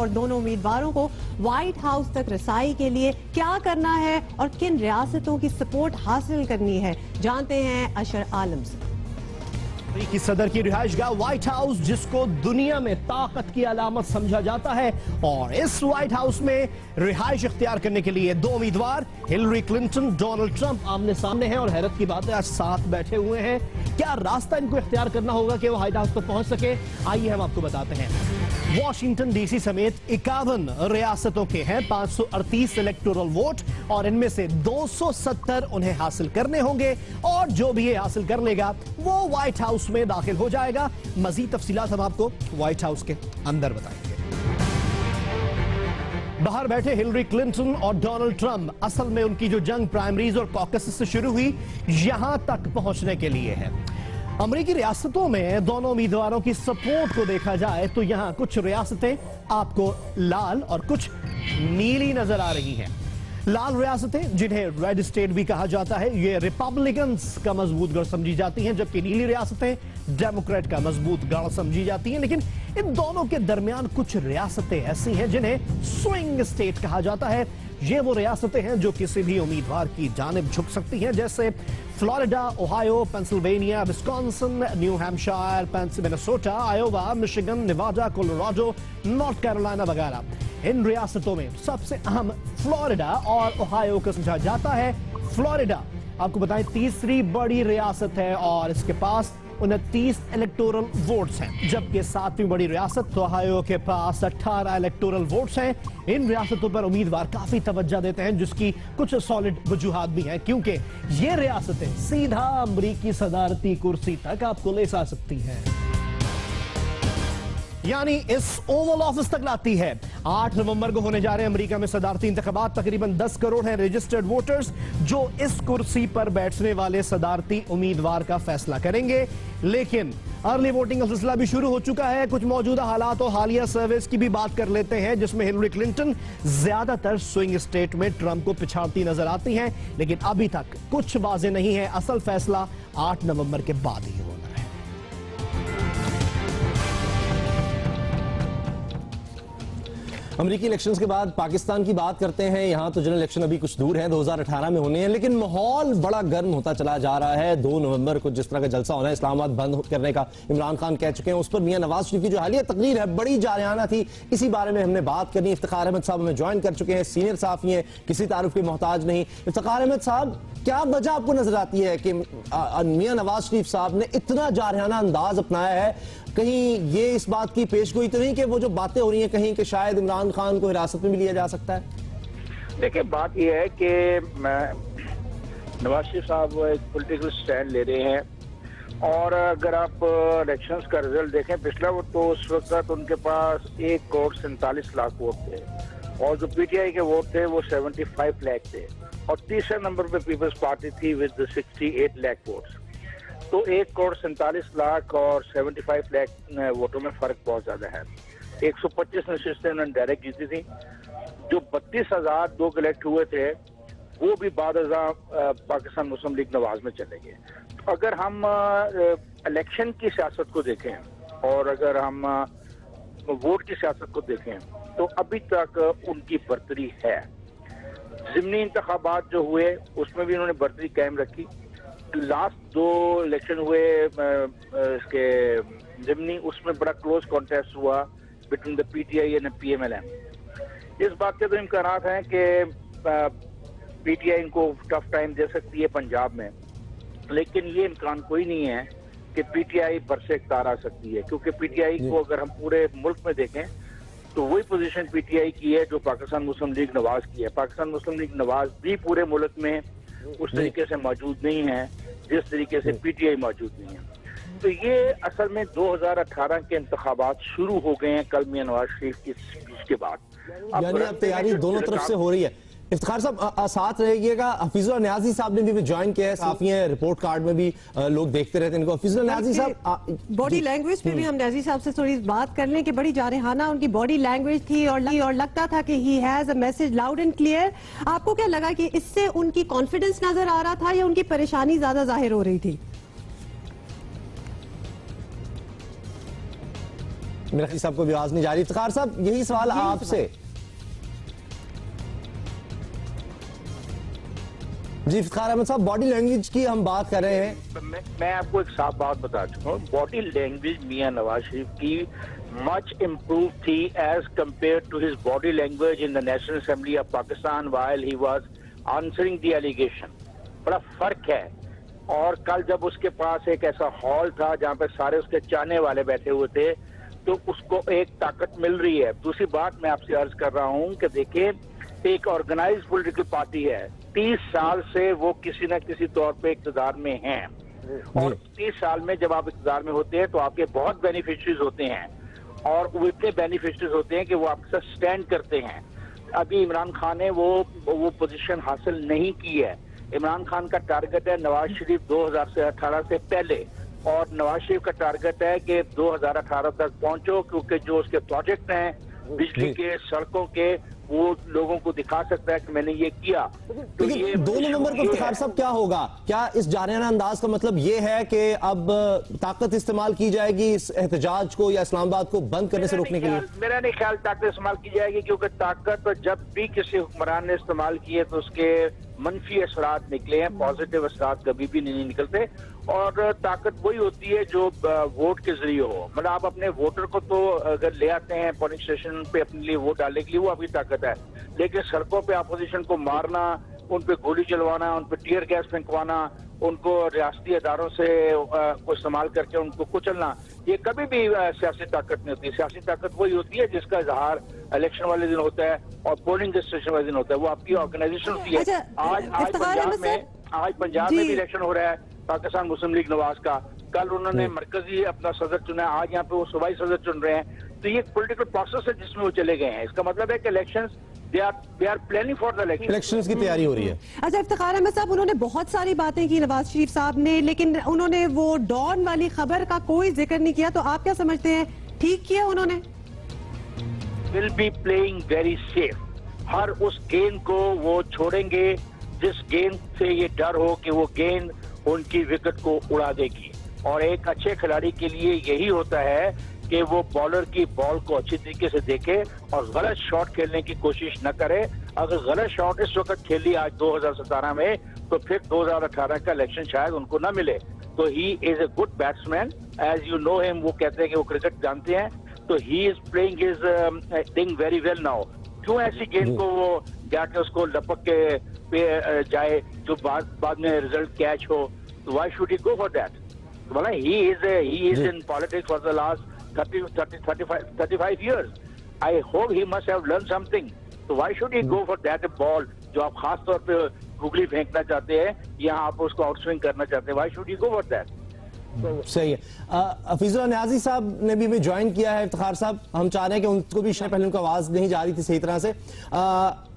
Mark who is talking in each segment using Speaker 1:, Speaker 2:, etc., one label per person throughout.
Speaker 1: और दोनों उम्मीदवारों को व्हाइट हाउस तक रसाई के लिए क्या करना है और किन रियासतों की सपोर्ट हासिल करनी है, जानते हैं अशर आलम से।
Speaker 2: अमेरिकी सदर की रिहाइशगाह व्हाइट हाउस, जिसको दुनिया में ताकत की अलामत समझा जाता है, और इस व्हाइट हाउस में रिहाइश इख्तियार करने के लिए दो उम्मीदवार हिलरी क्लिंटन, डोनाल्ड ट्रंप आमने सामने हैं। और हैरत की बात है, आज साथ बैठे हुए हैं। क्या रास्ता इनको इख्तियार करना होगा कि वो व्हाइट हाउस तक पहुंच सके? आइए हम आपको बताते हैं। वॉशिंगटन डीसी समेत 51 रियासतों के हैं 538 इलेक्टोरल वोट, और इनमें से 270 उन्हें हासिल करने होंगे, और जो भी ये हासिल कर लेगा वो व्हाइट हाउस में दाखिल हो जाएगा। मजीद तफसीलात हम आपको व्हाइट हाउस के अंदर बताएंगे। बाहर बैठे हिलरी क्लिंटन और डोनाल्ड ट्रंप, असल में उनकी जो जंग प्राइमरीज और कॉकस से शुरू हुई, यहां तक पहुंचने के लिए है। अमेरिकी रियासतों में दोनों उम्मीदवारों की सपोर्ट को देखा जाए तो यहां कुछ रियासतें आपको लाल और कुछ नीली नजर आ रही हैं। लाल रियासतें, जिन्हें रेड स्टेट भी कहा जाता है, ये रिपब्लिकन्स का मजबूत गढ़ समझी जाती हैं, जबकि नीली रियासतें डेमोक्रेट का मजबूत गढ़ समझी जाती हैं। लेकिन इन दोनों के दरमियान कुछ रियासतें ऐसी हैं जिन्हें स्विंग स्टेट कहा जाता है। ये वो रियासतें हैं जो किसी भी उम्मीदवार की जानिब झुक सकती हैं, जैसे Florida, Ohio, Pennsylvania, Wisconsin, new Hampshire, Minnesota, Iowa, Michigan, Nevada, Colorado, north Carolina वगैरह। इन रियासतों में सबसे अहम फ्लोरिडा और ओहायो को समझा जाता है। फ्लोरिडा आपको बताएं तीसरी बड़ी रियासत है और इसके पास 29 इलेक्टोरल वोट्स हैं, जबकि सातवीं बड़ी रियासत ओहायो के पास 18 इलेक्टोरल वोट्स हैं। इन रियासतों पर उम्मीदवार काफी तवज्जो देते हैं, जिसकी कुछ सॉलिड वजूहात भी हैं, क्योंकि ये रियासतें सीधा अमरीकी सदारती कुर्सी तक आपको ले जा सकती हैं, यानी इस ओवल ऑफिस तक लाती है। 8 नवंबर को होने जा रहे हैं अमेरिका में सदारती इंतखाबात। तकरीबन 10 करोड़ हैं रजिस्टर्ड वोटर्स, जो इस कुर्सी पर बैठने वाले सदारती उम्मीदवार का फैसला करेंगे। लेकिन अर्ली वोटिंग का सिलसिला भी शुरू हो चुका है। कुछ मौजूदा हालात और हालिया सर्वेस की भी बात कर लेते हैं, जिसमें हिलरी क्लिंटन ज्यादातर स्विंग स्टेट में ट्रंप को पिछाड़ती नजर आती हैं, लेकिन अभी तक कुछ वाज़ेह नहीं है। असल फैसला 8 नवंबर के बाद ही होना है।
Speaker 3: अमेरिकी इलेक्शंस के बाद पाकिस्तान की बात करते हैं। यहां तो जनरल इलेक्शन अभी कुछ दूर है, 2018 में होने हैं, लेकिन माहौल बड़ा गर्म होता चला जा रहा है। 2 नवंबर को जिस तरह का जलसा होना है, इस्लामाबाद बंद करने का इमरान खान कह चुके हैं, उस पर मियां नवाज शरीफ की जो हालिया तकरीर है बड़ी जारहाना थी। इसी बारे में हमने बात करनी। इफ्तिखार अहमद साहब हमें ज्वाइन कर चुके हैं, सीनियर सहाफी हैं, किसी तारुफ के मोहताज नहीं। इफ्तिखार अहमद साहब, क्या वजह आपको नजर आती है कि मियां नवाज शरीफ साहब ने इतना जारहाना अंदाज अपनाया है? कहीं ये इस बात की पेशगोई तो नहीं कि वो जो बातें हो रही हैं कहीं कि शायद इमरान खान को हिरासत में भी लिया जा सकता है?
Speaker 4: देखिए, बात यह है कि नवाज शरीफ साहब एक पॉलिटिकल स्टैंड ले रहे हैं, और अगर आप इलेक्शंस का रिजल्ट देखें पिछला, वो तो उस वक्त उनके पास 1 करोड़ 47 लाख वोट थे, और जो पीटीआई के वोट थे वो 75 लाख थे, और तीसरे नंबर पे पीपल्स पार्टी थी विद 68 लाख वोट्स। तो 1 करोड़ 47 लाख और 75 लाख वोटों में फर्क बहुत ज्यादा है। 125 नशिस्तें उन्होंने डायरेक्ट जीती थी। जो 32,000 लोग इलेक्ट हुए थे, वो भी बाद पाकिस्तान मुस्लिम लीग नवाज में चले गए। तो अगर हम इलेक्शन की सियासत को देखें और अगर हम वोट की सियासत को देखें, तो अभी तक उनकी बर्तरी है। ज़िमनी इंतखाबात जो हुए उसमें भी उन्होंने बर्तरी कायम रखी। लास्ट 2 इलेक्शन हुए इसके ज़िमनी, उसमें बड़ा क्लोज कॉन्टेस्ट हुआ बिटवीन द पीटीआई एंड पीएमएलएम। इस बात के तो इम्कानात हैं कि पीटीआई इनको टफ टाइम दे सकती है पंजाब में, लेकिन ये इम्कान कोई नहीं है कि पीटीआई बरसे इख्तियार आ सकती है, क्योंकि पीटीआई को अगर हम पूरे मुल्क में देखें तो वही पोजीशन पीटीआई की है जो पाकिस्तान मुस्लिम लीग नवाज की है। पाकिस्तान मुस्लिम लीग नवाज भी पूरे मुल्क में उस तरीके से मौजूद नहीं है जिस तरीके से पीटीआई मौजूद नहीं है। तो ये असल में 2018 के इंतखाबात शुरू हो गए हैं कल मियां नवाज शरीफ की स्पीच के बाद।
Speaker 3: यानी अब तैयारी दोनों तरफ से हो रही है। इफ्तिखार साहब साथ रहिएगा। हफीजुल्लाह न्याजी साहब ने भी ज्वाइन किया है, काफी है, रिपोर्ट कार्ड में भी लोग देखते रहते हैं इनको। हफीजुल्लाह न्याजी साहब,
Speaker 1: बॉडी लैंग्वेज पे भी हम न्याजी साहब से थोड़ी बात कर लें कि बड़ी जारहाना उनकी बॉडी लैंग्वेज थी और लगता था कि he has a message loud and clear. आपको क्या लगा कि इससे उनकी कॉन्फिडेंस नजर आ रहा था या उनकी परेशानी ज्यादा जाहिर हो रही थी?
Speaker 3: मेरा ख्याल साहब को भी आवाज नहीं जा रही। इफ्तिखार साहब, यही सवाल आपसे। जी इफ्तिखार अहमद साहब, बॉडी लैंग्वेज की हम बात कर रहे हैं।
Speaker 4: मैं आपको एक साफ बात बता चुका हूँ, बॉडी लैंग्वेज मियां नवाज शरीफ की मच इम्प्रूव थी as compare to his body language in the national assembly of Pakistan while he was answering the allegation. बड़ा फर्क है। और कल जब उसके पास एक ऐसा हॉल था जहां पे सारे उसके चाहने वाले बैठे हुए थे, तो उसको एक ताकत मिल रही है। दूसरी बात मैं आपसे अर्ज कर रहा हूं कि देखिए, एक ऑर्गेनाइज पॉलिटिकल पार्टी है, 30 साल से वो किसी न किसी तौर पे इक़्तिदार में हैं, और 30 साल में जब आप इक़्तिदार में होते हैं तो आपके बहुत बेनिफिशरीज होते हैं, और वो इतने बेनिफिशरीज होते हैं कि वो आपके साथ स्टैंड करते हैं। अभी इमरान खान ने वो पोजीशन हासिल नहीं की है। इमरान खान का टारगेट है नवाज शरीफ 2018 से पहले, और नवाज शरीफ का टारगेट है कि 2018 तक पहुंचो, क्योंकि जो उसके प्रोजेक्ट हैं बिजली के, सड़कों के, वो लोगों को दिखा सकता है कि मैंने ये किया। तो ये
Speaker 3: 2 नवंबर को इफ्तिखार साहब क्या होगा? क्या इस जारियाना अंदाज का मतलब ये है कि अब ताकत इस्तेमाल की जाएगी इस एहतजाज को या इस्लामाबाद को बंद करने से रोकने के लिए?
Speaker 4: मेरा नहीं ख्याल ताकत इस्तेमाल की जाएगी, क्योंकि ताकत जब भी किसी हुक्मरान ने इस्तेमाल की है तो उसके मनफी असरात निकले हैं, पॉजिटिव असरात कभी भी नहीं निकलते। और ताकत वही होती है जो वोट के जरिए हो। मतलब आप अपने वोटर को तो अगर ले आते हैं पोलिंग स्टेशन पे अपने लिए वोट डालने के लिए, वो आपकी ताकत है, लेकिन सड़कों पे अपोजिशन को मारना, उन पे गोली चलवाना, उन पे टीयर गैस फेंकवाना, उनको रियासती अदारों से को इस्तेमाल करके उनको कुचलना, ये कभी भी सियासी ताकत नहीं होती। सियासी ताकत वही होती है जिसका इजहार इलेक्शन वाले दिन होता है और पोलिंग स्टेशन वाले दिन होता है, वो आपकी ऑर्गेनाइजेशन होती है। आज पंजाब में भी इलेक्शन हो रहा है पाकिस्तान मुस्लिम लीग नवाज का। कल उन्होंने मरकजी अपना सदर चुना, आज यहाँ पे वो सूबाई सदर चुन रहे हैं। तो ये एक पॉलिटिकल प्रोसेस है जिसमें वो चले गए हैं। इसका मतलब है कि elections they are planning for the
Speaker 3: elections की तैयारी हो रही है।
Speaker 1: अच्छा इफ्तिखार अहमद साहब, उन्होंने बहुत सारी बातें की नवाज शरीफ साहब ने, लेकिन उन्होंने वो डॉन वाली खबर का कोई जिक्र नहीं किया। तो आप क्या समझते हैं, ठीक किया उन्होंने?
Speaker 4: Will be playing very safe. हर उस गेंद को वो छोड़ेंगे जिस गेंद से ये डर हो कि वो गेंद उनकी विकेट को उड़ा देगी। और एक अच्छे खिलाड़ी के लिए यही होता है कि वो बॉलर की बॉल को अच्छी तरीके से देखे और गलत शॉट खेलने की कोशिश न करे। अगर गलत शॉट इस वक्त खेली आज 2017 में, तो फिर 2018 का इलेक्शन शायद उनको न मिले। तो he is a good batsman, as you know him. वो कहते हैं कि वो क्रिकेट जानते हैं, तो he is playing his thing very well now. क्यों ऐसी गेंद को वो जाके उसको लपक के पे जाए जो बाद में रिजल्ट कैच हो? तो why should he go for that? मतलब he is in politics for the last 35 years. I hope he must have learned something. So why should he go for that ball जो आप खास तौर पे googly फेंकना चाहते हैं या आप उसको आउटस्विंग करना चाहते हैं? Why should he go for that?
Speaker 3: सही है। हफीजुल्लाह न्याजी साहब ने भी ज्वाइन किया है। इफ्तिखार साहब, हम चाह रहे हैं कि उनको भी पहले उनको आवाज नहीं जा रही थी सही तरह से।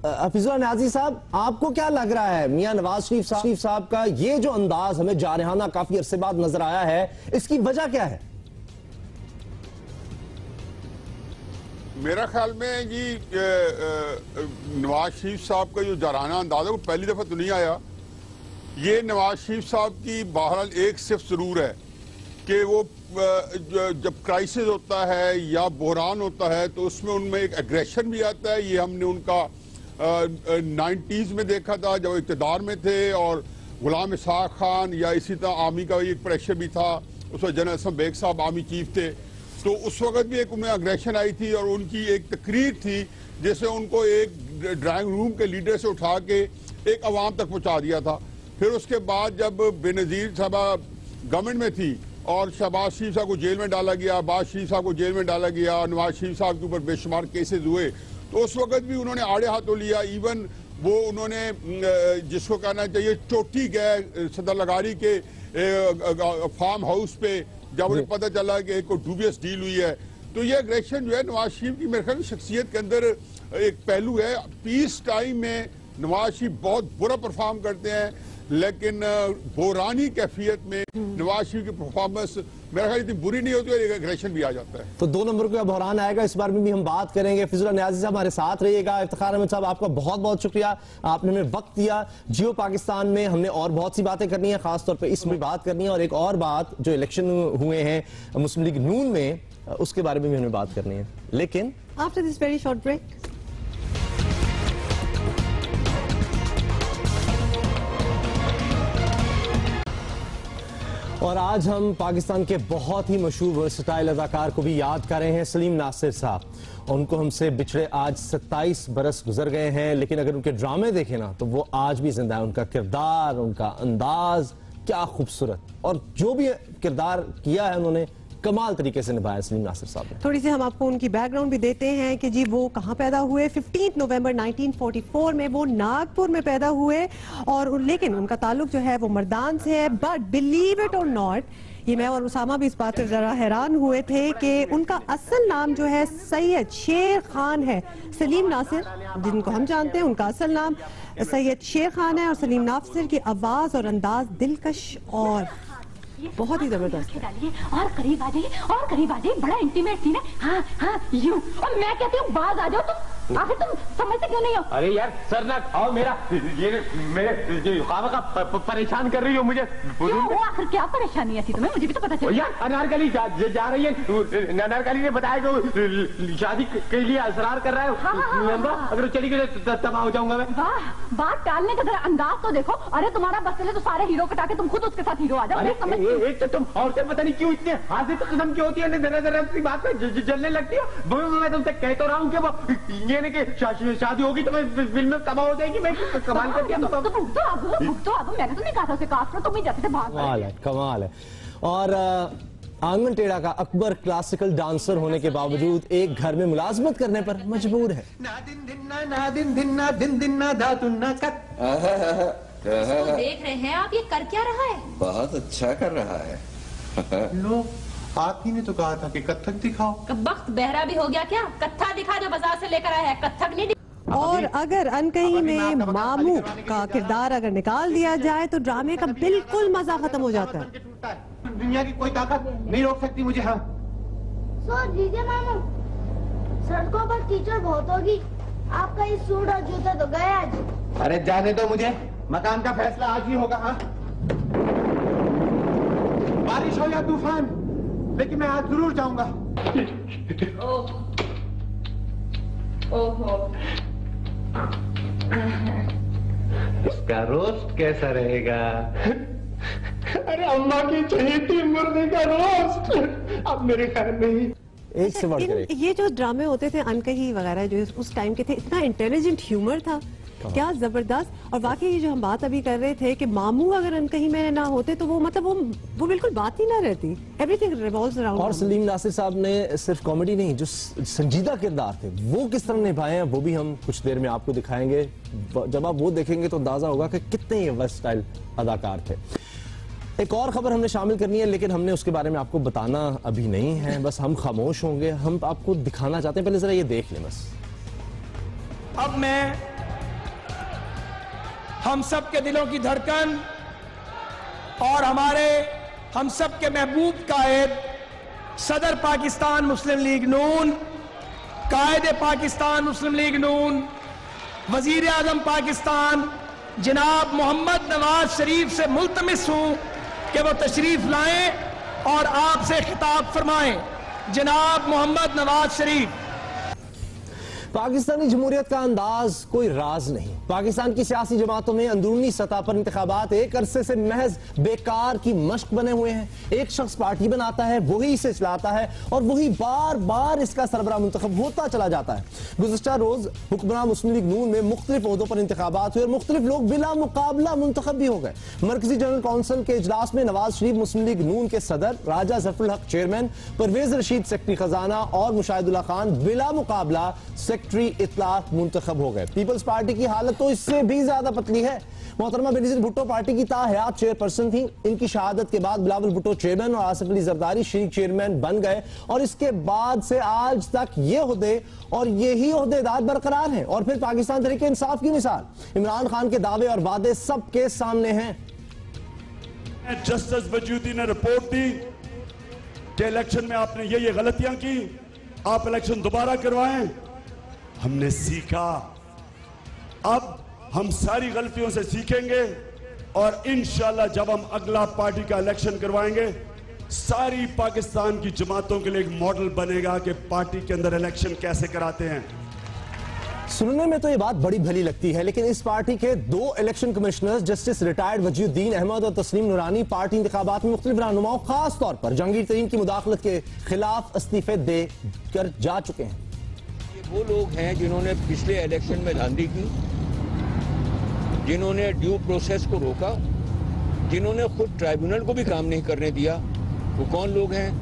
Speaker 3: हफीजुल्लाह न्याजी साहब, आपको क्या लग रहा है मियां नवाज शरीफ साहब का ये जो अंदाज हमें जारहाना काफी अरसे बाद नजर आया है, इसकी वजह क्या है?
Speaker 5: मेरा ख्याल में जी नवाज शरीफ साहब का जो जारहाना अंदाज है वो पहली दफा तो नहीं आया। ये नवाज शरीफ साहब की बहरहाल एक सिर्फ जरूर है कि वो जब क्राइसिस होता है या बहरान होता है तो उसमें उनमें एक एग्रेशन भी आता है। ये हमने उनका 90s में देखा था जब इक़्तिदार में थे, और गुलाम इसहाक खान या इसी तरह आर्मी का एक प्रेशर भी था। उस वक्त जनरल असम बेग साहब आर्मी चीफ थे, तो उस वक्त भी एक उनमें अग्रेशन आई थी और उनकी एक तकरीर थी जिसे उनको एक ड्राइंग रूम के लीडर से उठा के एक अवाम तक पहुंचा दिया था। फिर उसके बाद जब बेनज़ीर साहब गवर्नमेंट में थी और शहबाज शरीफ साहब को जेल में डाला गया, अब्बास शरीफ साहब को जेल में डाला गया, नवाज शरीफ साहब के ऊपर बेशुमार केसेस हुए, तो उस वक्त भी उन्होंने आड़े हाथों लिया। इवन वो उन्होंने जिसको कहना चाहिए चोटी गए सदर लगारी के फार्म हाउस पे जब उन्हें पता चला कि एक डूबियस डील हुई है। तो ये एग्रेशन जो है नवाज शरीफ की मेरे ख्याल शख्सियत के अंदर एक पहलू है। पीस टाइम में नवाज शरीफ बहुत बुरा परफॉर्म करते हैं, लेकिन बोरानी कैफियत में नवाज शरीफ की परफॉर्मेंस मेरा ख्याल इतनी बुरी नहीं होती और एक एग्रेशन भी आ जाता है।
Speaker 3: तो 2 नंबर को बहरान आएगा, इस बारे में भी हम बात करेंगे। हफीजुल्लाह न्याजी साहब हमारे साथ रहिएगा। इफ्तिखार अहमद साहब, आपका बहुत बहुत शुक्रिया, आपने हमें वक्त दिया। जियो पाकिस्तान में हमने और बहुत सी बातें करनी है, खासतौर पर इसमें बात करनी है, और एक और बात जो इलेक्शन हुए हैं मुस्लिम लीग नून में, उसके बारे में भी हमें बात करनी है, लेकिन
Speaker 1: after this very short break.
Speaker 3: और आज हम पाकिस्तान के बहुत ही मशहूर वर्सटाइल अदाकार को भी याद कर रहे हैं, सलीम नासिर साहब। उनको हमसे बिछड़े आज 27 बरस गुजर गए हैं, लेकिन अगर उनके ड्रामे देखें ना तो वो आज भी जिंदा है। उनका किरदार, उनका अंदाज क्या खूबसूरत, और जो भी किरदार किया है उन्होंने कमाल तरीके से निभाया सलीम नासिर साहब ने।
Speaker 1: थोड़ी सी हम आपको उनकी बैकग्राउंड भी देते हैं कि जी वो कहाँ पैदा हुए। 15 नवंबर 1944 में वो नागपुर में पैदा हुए, और लेकिन उनका ताल्लुक जो है वो मर्दान से है। बट बिलीव इट और नॉट, ये मैं और उसामा भी इस बात पर जरा हैरान हुए थे कि उनका असल नाम जो है सैयद शेर खान है। सलीम नासिर जिनको हम जानते हैं, उनका असल नाम सैयद शेर खान है, और सलीम नासिर की आवाज और अंदाज दिलकश और बहुत ही जबरदस्त है।
Speaker 6: और करीब आ जाइए, और करीब आ जाइए, बड़ा इंटीमेट सीन है। हाँ हाँ यूं, और मैं कहती हूँ बाज आ जाओ तुम। आखिर तुम समझते क्यों नहीं हो?
Speaker 7: अरे यार सर ना आओ, मेरा ये मेरे खावा का परेशान कर रही हो मुझे।
Speaker 6: क्यों वो आखिर क्या परेशानी थी तुम्हें? मुझे भी तो पता चला।
Speaker 7: यार अनारकली जा रही है, अनारकली ने बताया कि शादी के लिए असरार कर रहा है।
Speaker 6: हाँ।
Speaker 7: अगर चली गई तो तबाह हो जाऊंगा मैं।
Speaker 6: वाह, बात टालने का जरा अंदाज तो देखो। अरे तुम्हारा बस चले तो सारे हीरो कटा के तुम खुद उसके साथ हीरो आ जाओ।
Speaker 7: एक तो तुम औरतें पता नहीं क्यों इतने हाजिर तो कदम क्यों होती है, जरा जरा सी बात पे जलने लगती है। मैं तुमसे कह तो रहा हूँ कि वो ये नहीं कि शादी होगी तो मैं फिल्म में तबाह हो जाएगी। मैं कमाल करती हूँ तो
Speaker 6: भुगतो आगो। मैंने तो नहीं कहा था उसे कास्ट करो, तुम ही जाते थे भाग।
Speaker 3: कमाल है। और आंगन टेढ़ा का अकबर क्लासिकल डांसर होने के बावजूद एक घर में मुलाजमत करने पर मजबूर है।
Speaker 8: इसको देख रहे हैं आप, ये कर क्या रहा है?
Speaker 9: बहुत अच्छा कर रहा है।
Speaker 10: लो, आप ही ने तो कहा था कि कत्थक दिखाओ।
Speaker 8: वक्त बहरा भी हो गया क्या? कत्था दिखा जो बाजार से लेकर आया है, कत्थक नहीं।
Speaker 1: और अगर अनकही में मामू का किरदार अगर निकाल दिया जाए तो ड्रामे का बिल्कुल मजा खत्म हो जाता है।
Speaker 10: दुनिया की कोई ताकत नहीं रोक सकती मुझे। हाँ
Speaker 11: सर दीजिए मामू, सड़कों पर कीचड़ बहुत होगी, आपका ये सूट और जूते तो गए आज।
Speaker 10: अरे जाने दो मुझे, मकान का फैसला आज ही होगा। हाँ बारिश हो या तूफान, लेकिन मैं आज जरूर जाऊंगा।
Speaker 8: ओहो,
Speaker 10: इसका रोस्ट कैसा रहेगा? अरे अम्मा की चाहिए थी मुर्गे का रोस्ट, अब मेरे ख्याल नहीं।
Speaker 3: एक से बढ़कर एक।
Speaker 1: ये जो ड्रामे होते थे अनकही वगैरह जो उस टाइम के थे, इतना इंटेलिजेंट ह्यूमर था, क्या जबरदस्त। और वाकई जो हम बात अभी कर रहे थे कि मामू अगर अनकही में ना होते तो वो मतलब वो बिल्कुल बात ही ना रहती। Everything revolves around.
Speaker 3: और सलीम नासिर साहब ने सिर्फ कॉमेडी नहीं, जो संजीदा किरदार थे वो किस तरह निभाए हैं वो भी हम कुछ देर में आपको दिखाएंगे। जब आप वो देखेंगे तो अंदाजा होगा कि कितने ये वर्सटाइल अदाकार थे। एक और खबर हमने शामिल करनी है, लेकिन हमने उसके बारे में आपको बताना अभी नहीं है, बस हम खामोश होंगे। हम आपको दिखाना चाहते हैं, पहले जरा ये देख लें बस।
Speaker 12: अब मैं हम सब के दिलों की धड़कन और हम सब के महबूब कायद सदर पाकिस्तान मुस्लिम लीग नून, कायद पाकिस्तान मुस्लिम लीग नून, वजीर आजम पाकिस्तान जनाब मोहम्मद नवाज शरीफ से मुल्तमिस हूं कि वो तशरीफ लाएं और आपसे खिताब फरमाएं। जनाब मोहम्मद नवाज शरीफ।
Speaker 3: पाकिस्तानी जमहूरियत का अंदाज कोई राज नहीं। पाकिस्तान की सियासी जमातों में अंदरूनी सतह पर इंतखाबात एक अरसे से महज बेकार की मश्क बने हुए हैं। एक शख्स पार्टी बनाता है, वही इसे चलाता है और वही बार बार इसका सरबराह मुंतखब होता चला जाता है। गुज़श्ता रोज हुक्मरान मुस्लिम लीग नून में मुख्तलिफ ओहदों पर इंतखाबात हुए और मुख्तलिफ लोग बिला मुकाबला मुंतखब भी हो गए। मरकजी जनरल काउंसिल के इजलास में नवाज शरीफ मुस्लिम लीग नून के सदर, राजा ज़फ़रुल हक चेयरमैन, परवेज रशीद सेक्रेटरी खजाना और मुशाहिदुल्लाह खान बिला मुकाबला सेक्रेटरी इत्तलाफ मुंतखब हो गए। पीपल्स पार्टी की हालत तो इससे भी ज्यादा पतली है। मोहतरमा बेनज़ीर भुट्टो पार्टी की ताहयात चेयरपर्सन थी। इनकी शहादत के बाद बिलावल भुट्टो चेयरमैन और आसिफ अली जरदारी शरीक चेयरमैन बन गए और इसके बाद से आज तक ये ओहदे और यही ओहदेदार बरकरार हैं। और फिर पाकिस्तान तहरीक इंसाफ की मिसाल, इमरान खान के दावे और वादे सबके सामने हैं।
Speaker 13: जस्टिस वजूदी ने रिपोर्ट दी कि इलेक्शन में आपने ये गलतियां की, आप इलेक्शन दोबारा करवाएं। हमने सीखा, अब हम सारी गलतियों से सीखेंगे और इंशाल्लाह जब हम अगला पार्टी का इलेक्शन करवाएंगे सारी पाकिस्तान की जमातों के लिए एक मॉडल बनेगा कि पार्टी के अंदर इलेक्शन कैसे कराते हैं।
Speaker 3: सुनने में तो ये बात बड़ी भली लगती है, लेकिन इस पार्टी के 2 election commissioners justice retired Wajiuddin Ahmed और तस्नीम नूरानी पार्टी इंतखाबात में मुख्तलिफ रहनुमाओं खास तौर पर जहांगीर तरीन की मुदाखलत के खिलाफ इस्तीफे दे कर जा चुके हैं।
Speaker 14: ये वो लोग हैं जिन्होंने पिछले इलेक्शन में धांधली की, जिन्होंने ड्यू प्रोसेस को रोका, जिन्होंने खुद ट्राइब्यूनल को भी काम नहीं करने दिया। वो कौन लोग हैं?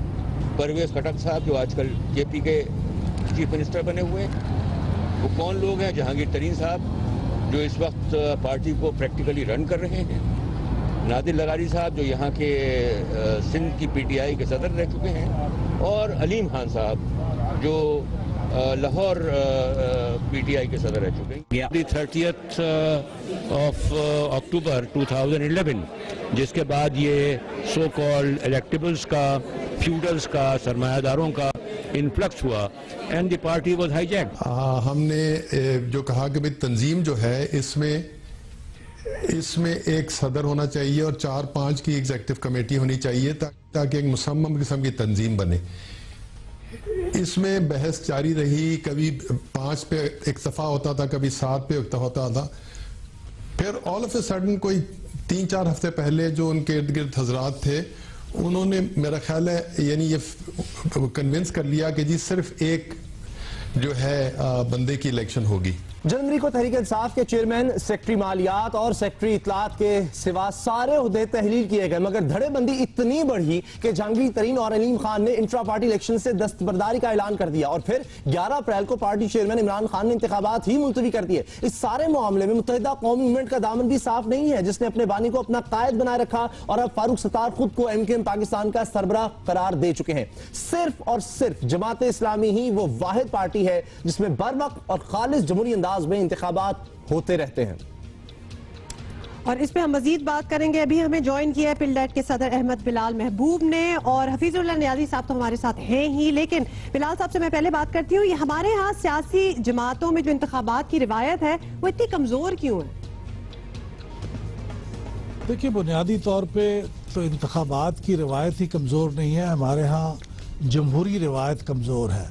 Speaker 14: परवेज खटक साहब जो आजकल जेपी के चीफ मिनिस्टर बने हुए हैं। वो कौन लोग हैं? जहांगीर तरीन साहब जो इस वक्त पार्टी को प्रैक्टिकली रन कर रहे हैं। नादिर लगारी साहब जो यहाँ के सिंध की पीटीआई के सदर रह चुके हैं। और अलीम खान साहब जो लाहौर पीटीआई के सदर रह चुके हैं। 30th of October 2011 जिसके बाद ये सो कॉल्ड इलेक्टेबल्स का, फ्यूडल्स का, सरमायादारों का इन्फ्लक्स हुआ and the party was hijacked.
Speaker 15: हमने जो कहा कि भाई तंजीम जो है इसमें एक सदर होना चाहिए और 4-5 की एग्जीक्यूटिव कमेटी होनी चाहिए ताकि एक मुसम्मम किस्म की तंजीम बने। इसमें बहस जारी रही, कभी 5 पे इक्तफा होता था, कभी 7 पे इक्तफा होता था। फिर ऑल ऑफ ए सडन कोई 3-4 हफ्ते पहले जो उनके इर्द गिर्द हजरात थे उन्होंने मेरा ख्याल है यानी ये कन्विंस कर लिया कि जी सिर्फ एक जो है बंदे की इलेक्शन होगी।
Speaker 3: जनवरी को तहरीक इंसाफ के चेयरमैन, सेक्रेटरी मालियात और सेक्रेटरी इत्तलात के सिवा सारे ओहदे तहलील किए गए, मगर धड़ेबंदी इतनी बढ़ी कि जहांगीर तरीन और अलीम खान ने इंट्रा पार्टी इलेक्शन से दस्तबरदारी का ऐलान कर दिया और फिर 11 अप्रैल को पार्टी चेयरमैन इमरान खान ने इंतखाबात ही मुलतवी कर दिए। इस सारे मामले में मुत्तहिदा कौमी मूवमेंट का दामन भी साफ नहीं है, जिसने अपने बानी को अपना कायद बनाए रखा और अब फारूक सत्तार खुद को एमकेएम पाकिस्तान का सरबराह करार दे चुके हैं। सिर्फ और सिर्फ जमात इस्लामी ही वो वाहिद पार्टी है जिसमें बरवक्त और खालिस जमहूरी अंदाज में इंतखाबात होते रहते हैं।
Speaker 1: और इस पे हम मजीद बात करेंगे। अभी हमें ज्वाइन किया है पिलडेट के सदर अहमद बिलाल महबूब ने और हफीजुल्लाह नियाजी साहब तो हमारे साथ हैं ही, लेकिन बिलाल साहब से मैं पहले बात करती हूँ, ये हमारे यहाँ सियासी जमातों में जो इंतखाबात की रिवायत है वो इतनी कमजोर क्यों है?
Speaker 16: देखिए, बुनियादी तौर पे तो इंतखाबात की रिवायत ही कमजोर नहीं है, हमारे यहाँ जमहूरी रिवायत कमजोर है।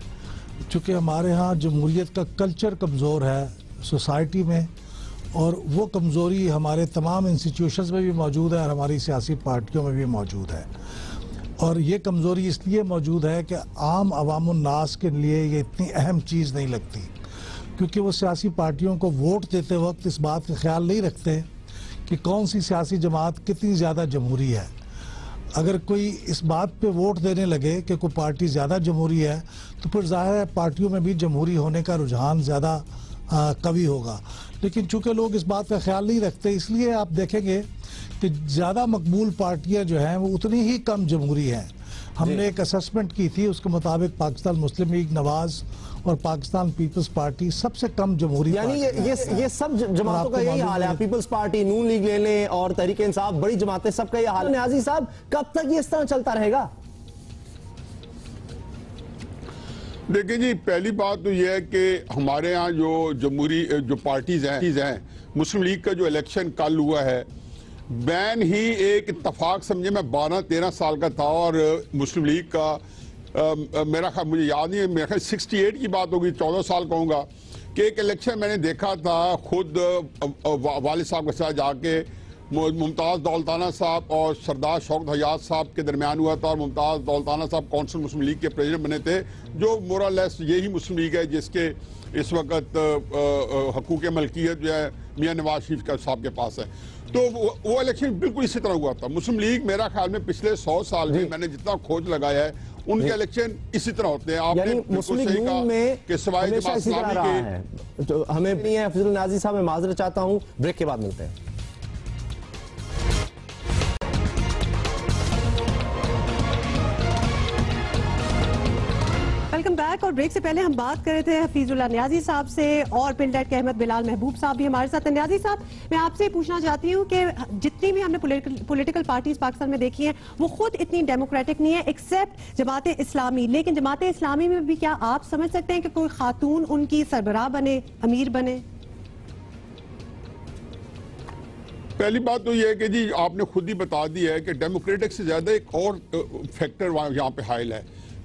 Speaker 16: चूँकि हमारे यहाँ जमहूरियत का कल्चर कमज़ोर है सोसाइटी में, और वो कमज़ोरी हमारे तमाम इंस्टीट्यूशंस में भी मौजूद है और हमारी सियासी पार्टियों में भी मौजूद है। और ये कमज़ोरी इसलिए मौजूद है कि आम अवामुन्नास के लिए ये इतनी अहम चीज़ नहीं लगती, क्योंकि वो सियासी पार्टियों को वोट देते वक्त इस बात का ख्याल नहीं रखते कि कौन सी सियासी जमात कितनी ज़्यादा जमहूरी है। अगर कोई इस बात पे वोट देने लगे कि कोई पार्टी ज़्यादा जमहूरी है तो फिर ज़ाहिर है पार्टियों में भी जमहूरी होने का रुझान ज़्यादा कभी होगा। लेकिन चूंकि लोग इस बात का ख्याल नहीं रखते, इसलिए आप देखेंगे कि ज़्यादा मकबूल पार्टियां जो हैं वो उतनी ही कम जमहूरी हैं। हमने एक असेसमेंट की थी, उसके मुताबिक पाकिस्तान मुस्लिम लीग, नवाज और पाकिस्तान पीपल्स पार्टी सबसे कम जमहूरी,
Speaker 3: यानी ये सब जमातों का यही हाल है। पीपल्स पार्टी, नून लीग ले लें और तहरीक इंसाफ, बड़ी जमातें, सबका यही हाल है। नियाजी साहब, कब तक ये इस तरह चलता रहेगा?
Speaker 5: देखिए जी, पहली बात तो यह है कि हमारे यहाँ जो जमहूरी जो पार्टीज हैं, मुस्लिम लीग का जो इलेक्शन कल हुआ है, बैन ही एक इत्तफाक समझे, मैं 12-13 साल का था और मुस्लिम लीग का मेरा ख्याल, मुझे याद नहीं है, मेरा ख्याल 68 की बात होगी, 14 साल कहूँगा, कि एक इलेक्शन मैंने देखा था खुद वालिद साहब के साथ जाके, मुमताज़ दौलताना साहब और सरदार शौकत हयात साहब के दरमियान हुआ था और मुमताज़ दौलताना साहब कौंसिल मुस्लिम लीग के प्रेसिडेंट बने थे, जो मोरलेस यही मुस्लिम लीग है जिसके इस वक्त हकूक़ मलकियत जो है मियाँ नवाज शरीफ साहब के पास है। तो वो इलेक्शन बिल्कुल इसी तरह हुआ था। मुस्लिम लीग मेरा ख्याल में पिछले 100 साल में मैंने जितना खोज लगाया है, उनके इलेक्शन इसी तरह होते हैं। आपने
Speaker 3: मुस्लिम लीग में
Speaker 5: कि सवाए जमात इस्लामी के
Speaker 3: तो हमें नहीं है। हफीजुल नाज़ी साहब, मैं माजरत चाहता हूँ, ब्रेक के बाद मिलते हैं।
Speaker 1: Welcome back. और ब्रेक से पहले हम बात कर रहे थे हफीजुल्लाह नियाजी साहब से और पिलडेट के अहमद बिलाल महबूब साहब भी हमारे साथ हैं। नियाजी साहब, मैं आपसे पूछना चाहती हूँ कि जितनी भी हमने पॉलिटिकल पार्टीज पाकिस्तान में देखी हैं वो खुद इतनी डेमोक्रेटिक नहीं है एक्सेप्ट जमात इस्लामी, लेकिन जमात इस्लामी में भी क्या आप समझ सकते हैं कि कोई खातून उनकी सरबराह बने, अमीर बने?
Speaker 5: पहली बात तो यह है कि जी आपने खुद ही बता दी है कि डेमोक्रेटिक से ज्यादा एक और फैक्टर यहाँ पे हाइल है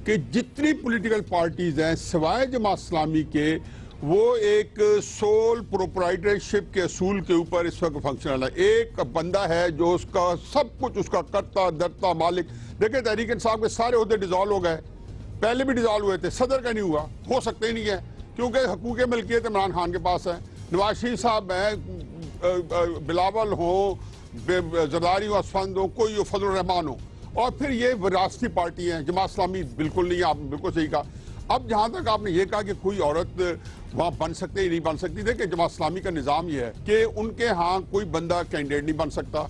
Speaker 5: कि जितनी पॉलिटिकल पार्टीज हैं सिवाय जमात इस्लामी के, वो एक सोल प्रोप्राइटरशिप के असूल के ऊपर इस वक्त फंक्शनल है। एक बंदा है जो उसका सब कुछ उसका करता धरता मालिक। देखिए तहरीक इंसाफ के सारे ओहदे डिजॉल्व हो गए, पहले भी डिजॉल्व हुए थे, सदर का नहीं हुआ, हो सकते ही नहीं है क्योंकि हकूक़ मिल्कियत इमरान खान के पास है। नवाज शरीफ साहब हैं, बिलावल हो, जरदारी हो, असफंद हो, कोई हो, फजल रहमान हो, और फिर ये विरासती पार्टी है। जमात इस्लामी बिल्कुल नहीं है, आपने बिल्कुल सही कहा। अब जहां तक आपने ये कहा कि कोई औरत वहां बन सकती नहीं बन सकती, देखिए जमात इस्लामी का निज़ाम ये है कि उनके यहाँ कोई बंदा कैंडिडेट नहीं बन सकता,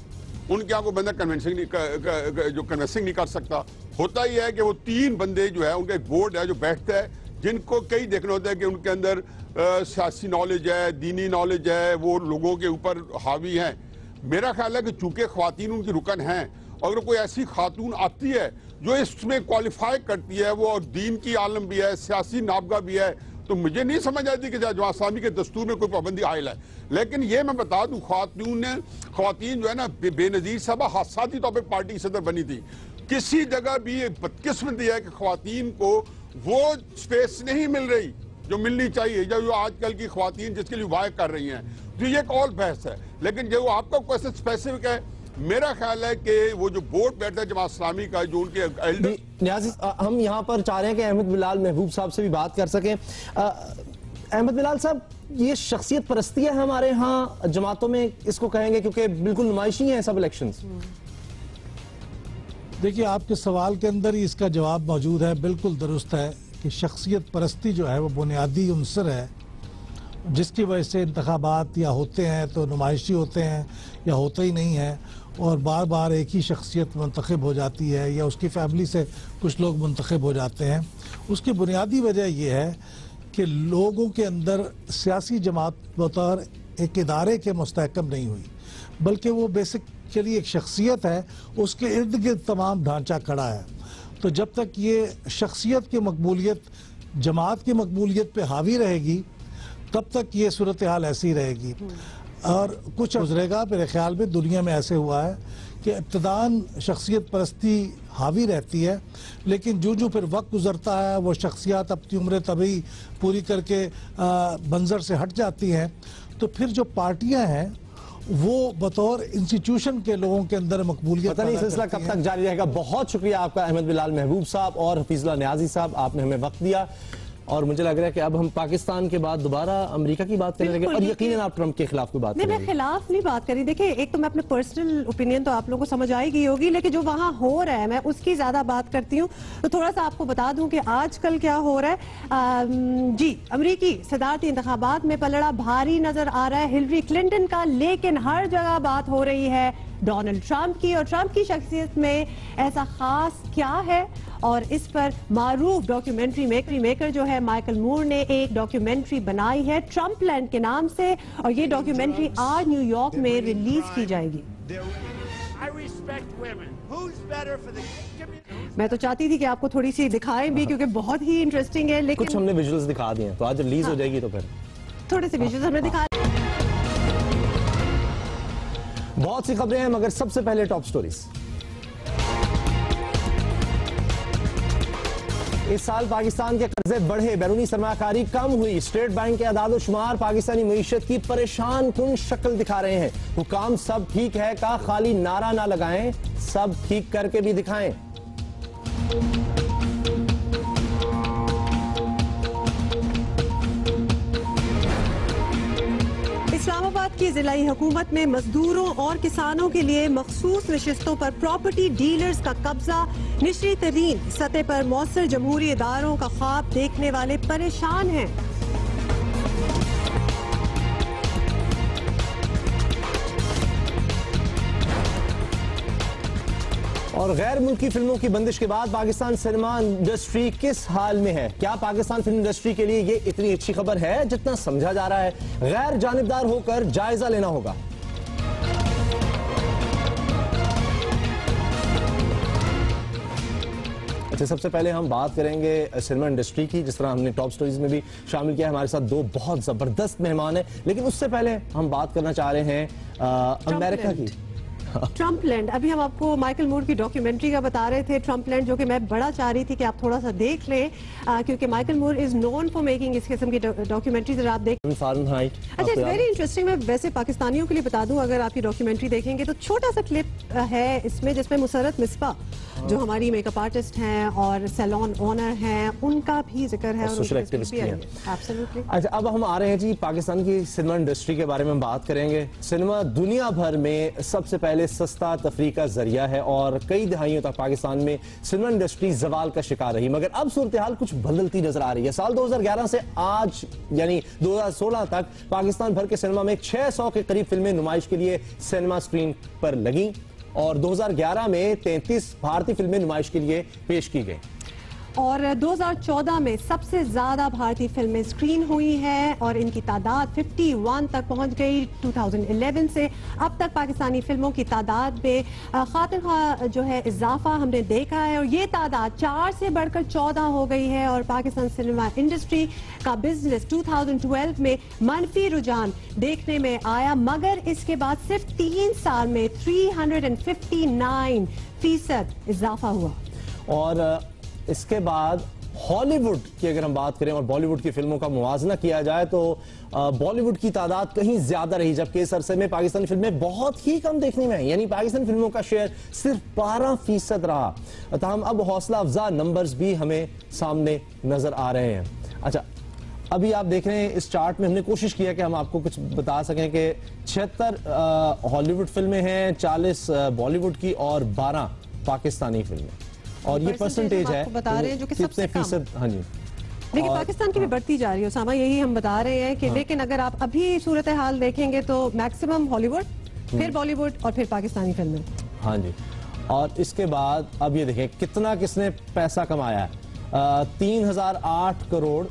Speaker 5: उनके यहाँ कोई बंदा कन्विंसिंग नहीं कर सकता। होता ही है कि वो 3 बंदे जो है उनका एक बोर्ड है जो बैठता है, जिनको कई देखना होता है कि उनके अंदर सियासी नॉलेज है, दीनी नॉलेज है, वो लोगों के ऊपर हावी हैं। मेरा ख्याल है कि चूंकि ख्वातीन उनकी रुकन हैं, अगर कोई ऐसी खातून आती है जो इसमें क्वालिफाई करती है, वो दीन की आलम भी है, सियासी नाबगा भी है, तो मुझे नहीं समझ आती कि जमात इस्लामी के दस्तूर में कोई पाबंदी आयल है। लेकिन ये मैं बता दूं, ख्वातीन जो है ना बेनजीर साहबा हादसाती तौर पर पार्टी की सदर बनी थी। किसी जगह भी ये बदकिस्मती है कि ख्वातीन को वो स्पेस नहीं मिल रही जो मिलनी चाहिए, जो आजकल की ख्वातीन जिसके लिए वाय कर रही हैं। तो ये एक और बहस है। लेकिन जो आपका क्वेश्चन स्पेसिफिक है, मेरा ख्याल है कि वो जो बोर्ड बैठता है जमात इस्लामी का, जो उनके एल्डर
Speaker 3: न्याज़ी, हम यहाँ पर चाह रहे हैं कि अहमद बिलाल महबूब साहब से भी बात कर सकें। अहमद बिलाल साहब, ये शख्सियत परस्ती है हमारे यहाँ जमातों में, इसको कहेंगे क्योंकि बिल्कुल नुमाइशी हैं सब इलेक्शंस।
Speaker 16: देखिए, आपके सवाल के अंदर ही इसका जवाब मौजूद है। बिल्कुल दुरुस्त है कि शख्सियत परस्ती जो है वो बुनियादी उनसर है जिसकी वजह से इंतखाबात या होते हैं तो नुमाइशी होते हैं या होते ही नहीं है, और बार बार एक ही शख्सियत मुंतखब हो जाती है या उसकी फैमिली से कुछ लोग मुंतखब हो जाते हैं। उसकी बुनियादी वजह यह है कि लोगों के अंदर सियासी जमात बतौर एक इदारे के मुस्तहकम नहीं हुई, बल्कि वो बेसिकली एक शख्सियत है, उसके इर्द गिर्द तमाम ढांचा खड़ा है। तो जब तक ये शख्सियत की मकबूलियत जमात की मकबूलियत पे हावी रहेगी, तब तक ये सूरत हाल ऐसी रहेगी। और कुछ गुजरेगा, मेरे ख्याल में दुनिया में ऐसे हुआ है कि इब्तदान शख्सियत परस्ती हावी रहती है, लेकिन जो फिर वक्त गुजरता है वो शख्सियत अपनी उम्र तभी पूरी करके मंजर से हट जाती हैं, तो फिर जो पार्टियां हैं वो बतौर इंस्टीट्यूशन के लोगों के अंदर मकबूलियत
Speaker 3: पता नहीं सिलसिला कब तक जारी रहेगा। बहुत शुक्रिया आपका अहमद बिलाल महबूब साहब और हफीजुल्लाह न्याजी साहब, आपने हमें वक्त दिया। और मुझे लग रहा है कि अब हम पाकिस्तान के बाद दोबारा अमेरिका की बात करने लगे, और यकीनन आप ट्रंप के खिलाफ कोई बात
Speaker 1: नहीं, मैं खिलाफ नहीं बात करी। देखिए, एक तो मैं अपने पर्सनल ओपिनियन तो आप लोगों को समझ आई गई होगी, लेकिन जो वहां हो रहा है मैं उसकी ज्यादा बात करती हूँ। तो थोड़ा सा आपको बता दूं कि आजकल क्या हो रहा है। जी, अमेरिकी सदारती इंतखाबात में पलड़ा भारी नजर आ रहा है हिलरी क्लिंटन का, लेकिन हर जगह बात हो रही है डोनाल्ड ट्रंप की। और ट्रंप की शख्सियत में ऐसा खास क्या है, और इस पर मारूफ डॉक्यूमेंट्री मेकर जो है माइकल मूर ने एक डॉक्यूमेंट्री बनाई है ट्रंप लैंड के नाम से, और ये डॉक्यूमेंट्री आज न्यूयॉर्क में रिलीज की जाएगी। मैं तो चाहती थी कि आपको थोड़ी सी दिखाएं भी, क्योंकि बहुत ही इंटरेस्टिंग है। लेकिन
Speaker 3: कुछ हमने विजुअल्स दिखा दिए हैं, तो आज रिलीज हो जाएगी तो फिर
Speaker 1: थोड़े से विजुअल्स हमने दिखा।
Speaker 3: बहुत सी खबरें हैं, मगर सबसे पहले टॉप स्टोरीज। इस साल पाकिस्तान के कर्जे बढ़े, बैरूनी सरमाकारी कम हुई। स्टेट बैंक के अदाद-ओ-शुमार पाकिस्तानी मईशत की परेशान कुन शक्ल दिखा रहे हैं। हुकाम सब ठीक है का खाली नारा ना लगाएं, सब ठीक करके भी दिखाएं।
Speaker 1: इस्लामाबाद की जिलाई हुकूमत में मजदूरों और किसानों के लिए मखसूस नशिस्तों पर प्रॉपर्टी डीलर्स का कब्जा। निचली तरीन सतह पर मौसर जमहूरी इदारों का ख्वाब देखने वाले परेशान हैं।
Speaker 3: और गैर मुल्की फिल्मों की बंदिश के बाद पाकिस्तान सिनेमा इंडस्ट्री किस हाल में है? क्या पाकिस्तान फिल्म इंडस्ट्री के लिए ये इतनी अच्छी खबर है जितना समझा जा रहा है? गैर जानिबदार होकर जायजा लेना होगा। अच्छा, सबसे पहले हम बात करेंगे सिनेमा इंडस्ट्री की, जिस तरह हमने टॉप स्टोरीज में भी शामिल किया है। हमारे साथ दो बहुत जबरदस्त मेहमान हैं, लेकिन उससे पहले हम बात करना चाह रहे हैं अमेरिका की।
Speaker 1: ट्रम्पलैंड। अभी हम आपको माइकल मूर की डॉक्यूमेंट्री का बता रहे थे, ट्रम्पलैंड, जो कि मैं बड़ा चाह रही थी कि आप थोड़ा सा देख लें, क्योंकि Michael Moore is known for making इस किस्म की डॉक्यूमेंट्रीज। अगर आप देख
Speaker 3: फ़ारेनहाइट,
Speaker 1: अच्छा, इट्स वेरी इंटरेस्टिंग। मैं वैसे पाकिस्तानियों के लिए बता दूं, अगर आपकी डॉक्यूमेंट्री देखेंगे तो छोटा सा क्लिप है इसमें, जिसमें मुसरत मिस्बा जो हमारी मेकअप आर्टिस्ट हैं और सैलून ओनर हैं, उनका भी जिक्र है और
Speaker 3: सोशल एक्टिविस्ट भी हैं।
Speaker 1: एब्सोल्युटली।
Speaker 3: अच्छा, अब हम आ रहे हैं जी पाकिस्तान की सिनेमा इंडस्ट्री के बारे में हम बात करेंगे। सिनेमा दुनिया भर में सबसे पहले सस्ता तफरीह का जरिया है और कई दहाइयों तक पाकिस्तान में सिनेमा इंडस्ट्री जवाल का शिकार रही, मगर अब सूरत हाल कुछ बदलती नजर आ रही है। साल 2011 से आज यानी 2016 तक पाकिस्तान भर के सिनेमा में 600 के करीब फिल्में नुमाइश के लिए सिनेमा स्क्रीन पर लगी और 2011 में 33 भारतीय फिल्में नुमाइश के लिए पेश की गई।
Speaker 1: और 2014 में सबसे ज्यादा भारतीय फिल्में स्क्रीन हुई हैं और इनकी तादाद 51 तक पहुंच गई। 2011 से अब तक पाकिस्तानी फिल्मों की तादाद में खातिर ख्वाह जो है इजाफा हमने देखा है और ये तादाद 4 से बढ़कर 14 हो गई है। और पाकिस्तान सिनेमा इंडस्ट्री का बिजनेस 2012 में मनफी रुझान देखने में आया, मगर इसके बाद सिर्फ 3 साल में 359% इजाफा हुआ।
Speaker 3: और इसके बाद हॉलीवुड की अगर हम बात करें और बॉलीवुड की फिल्मों का मुवाजना किया जाए तो बॉलीवुड की तादाद कहीं ज्यादा रही, जबकि इस अरसे में पाकिस्तानी फिल्में बहुत ही कम देखने में आई, यानी पाकिस्तानी फिल्मों का शेयर सिर्फ 12% रहा। तमाम अब हौसला अफजा नंबर्स भी हमें सामने नजर आ रहे हैं। अच्छा, अभी आप देख रहे हैं इस चार्ट में हमने कोशिश किया कि हम आपको कुछ बता सकें कि 76 हॉलीवुड फिल्में हैं, 40 बॉलीवुड की और 12 पाकिस्तानी फिल्में, और ये परसेंटेज है
Speaker 1: बता रहे हैं जो कि सबसे कम।
Speaker 3: हाँ जी,
Speaker 1: लेकिन पाकिस्तान की भी बढ़ती जा रही है उसामा, यही हम बता रहे हैं कि लेकिन अगर आप अभी सूरत हाल देखेंगे तो मैक्सिमम हॉलीवुड, फिर बॉलीवुड और फिर पाकिस्तानी फिल्में।
Speaker 3: हाँ जी, और इसके बाद अब ये देखें कितना किसने पैसा कमाया है। 3008 करोड़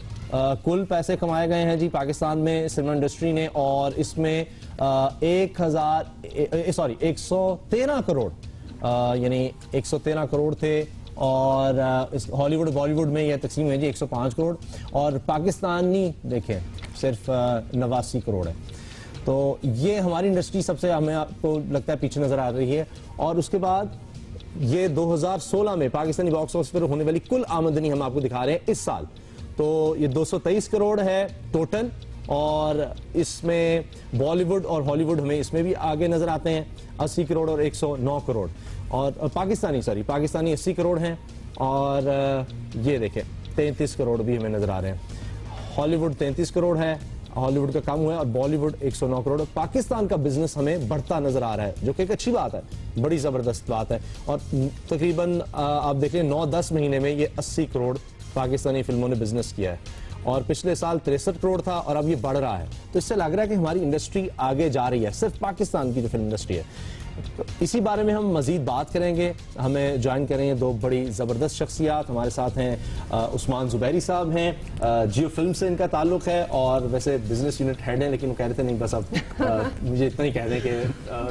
Speaker 3: कुल पैसे कमाए गए हैं जी पाकिस्तान में सिनेमा इंडस्ट्री ने, और इसमें 113 करोड़ यानी 113 करोड़ थे, और हॉलीवुड बॉलीवुड में यह तकसीम है जी 105 करोड़, और पाकिस्तानी देखें सिर्फ 89 करोड़ है। तो ये हमारी इंडस्ट्री सबसे हमें आपको लगता है पीछे नजर आ रही है। और उसके बाद ये 2016 में पाकिस्तानी बॉक्स ऑफिस पर होने वाली कुल आमदनी हम आपको दिखा रहे हैं इस साल, तो ये 223 करोड़ है टोटल, और इसमें बॉलीवुड और हॉलीवुड हमें इसमें भी आगे नजर आते हैं 80 करोड़ और 109 करोड़, और पाकिस्तानी 80 करोड़ हैं, और ये देखें 33 करोड़ भी हमें नजर आ रहे हैं। हॉलीवुड 33 करोड़ है, हॉलीवुड का कम हुआ है, और बॉलीवुड 109 करोड़। पाकिस्तान का बिजनेस हमें बढ़ता नजर आ रहा है, जो कि एक अच्छी बात है, बड़ी जबरदस्त बात है। और तकरीबन आप देखें 9-10 महीने में ये 80 करोड़ पाकिस्तानी फिल्मों ने बिजनेस किया है, और पिछले साल 63 करोड़ था और अब ये बढ़ रहा है। तो इससे लग रहा है कि हमारी इंडस्ट्री आगे जा रही है, सिर्फ पाकिस्तान की जो फिल्म इंडस्ट्री है। तो इसी बारे में हम मजीद बात करेंगे। हमें ज्वाइन करेंगे दो बड़ी ज़बरदस्त शख्सियात। हमारे साथ हैं उस्मान जुबैरी साहब हैं, जियो फिल्म से इनका ताल्लुक है, और वैसे बिजनेस यूनिट हेड हैं, लेकिन वो कह रहे थे नहीं बस अब मुझे इतना ही कह दें कि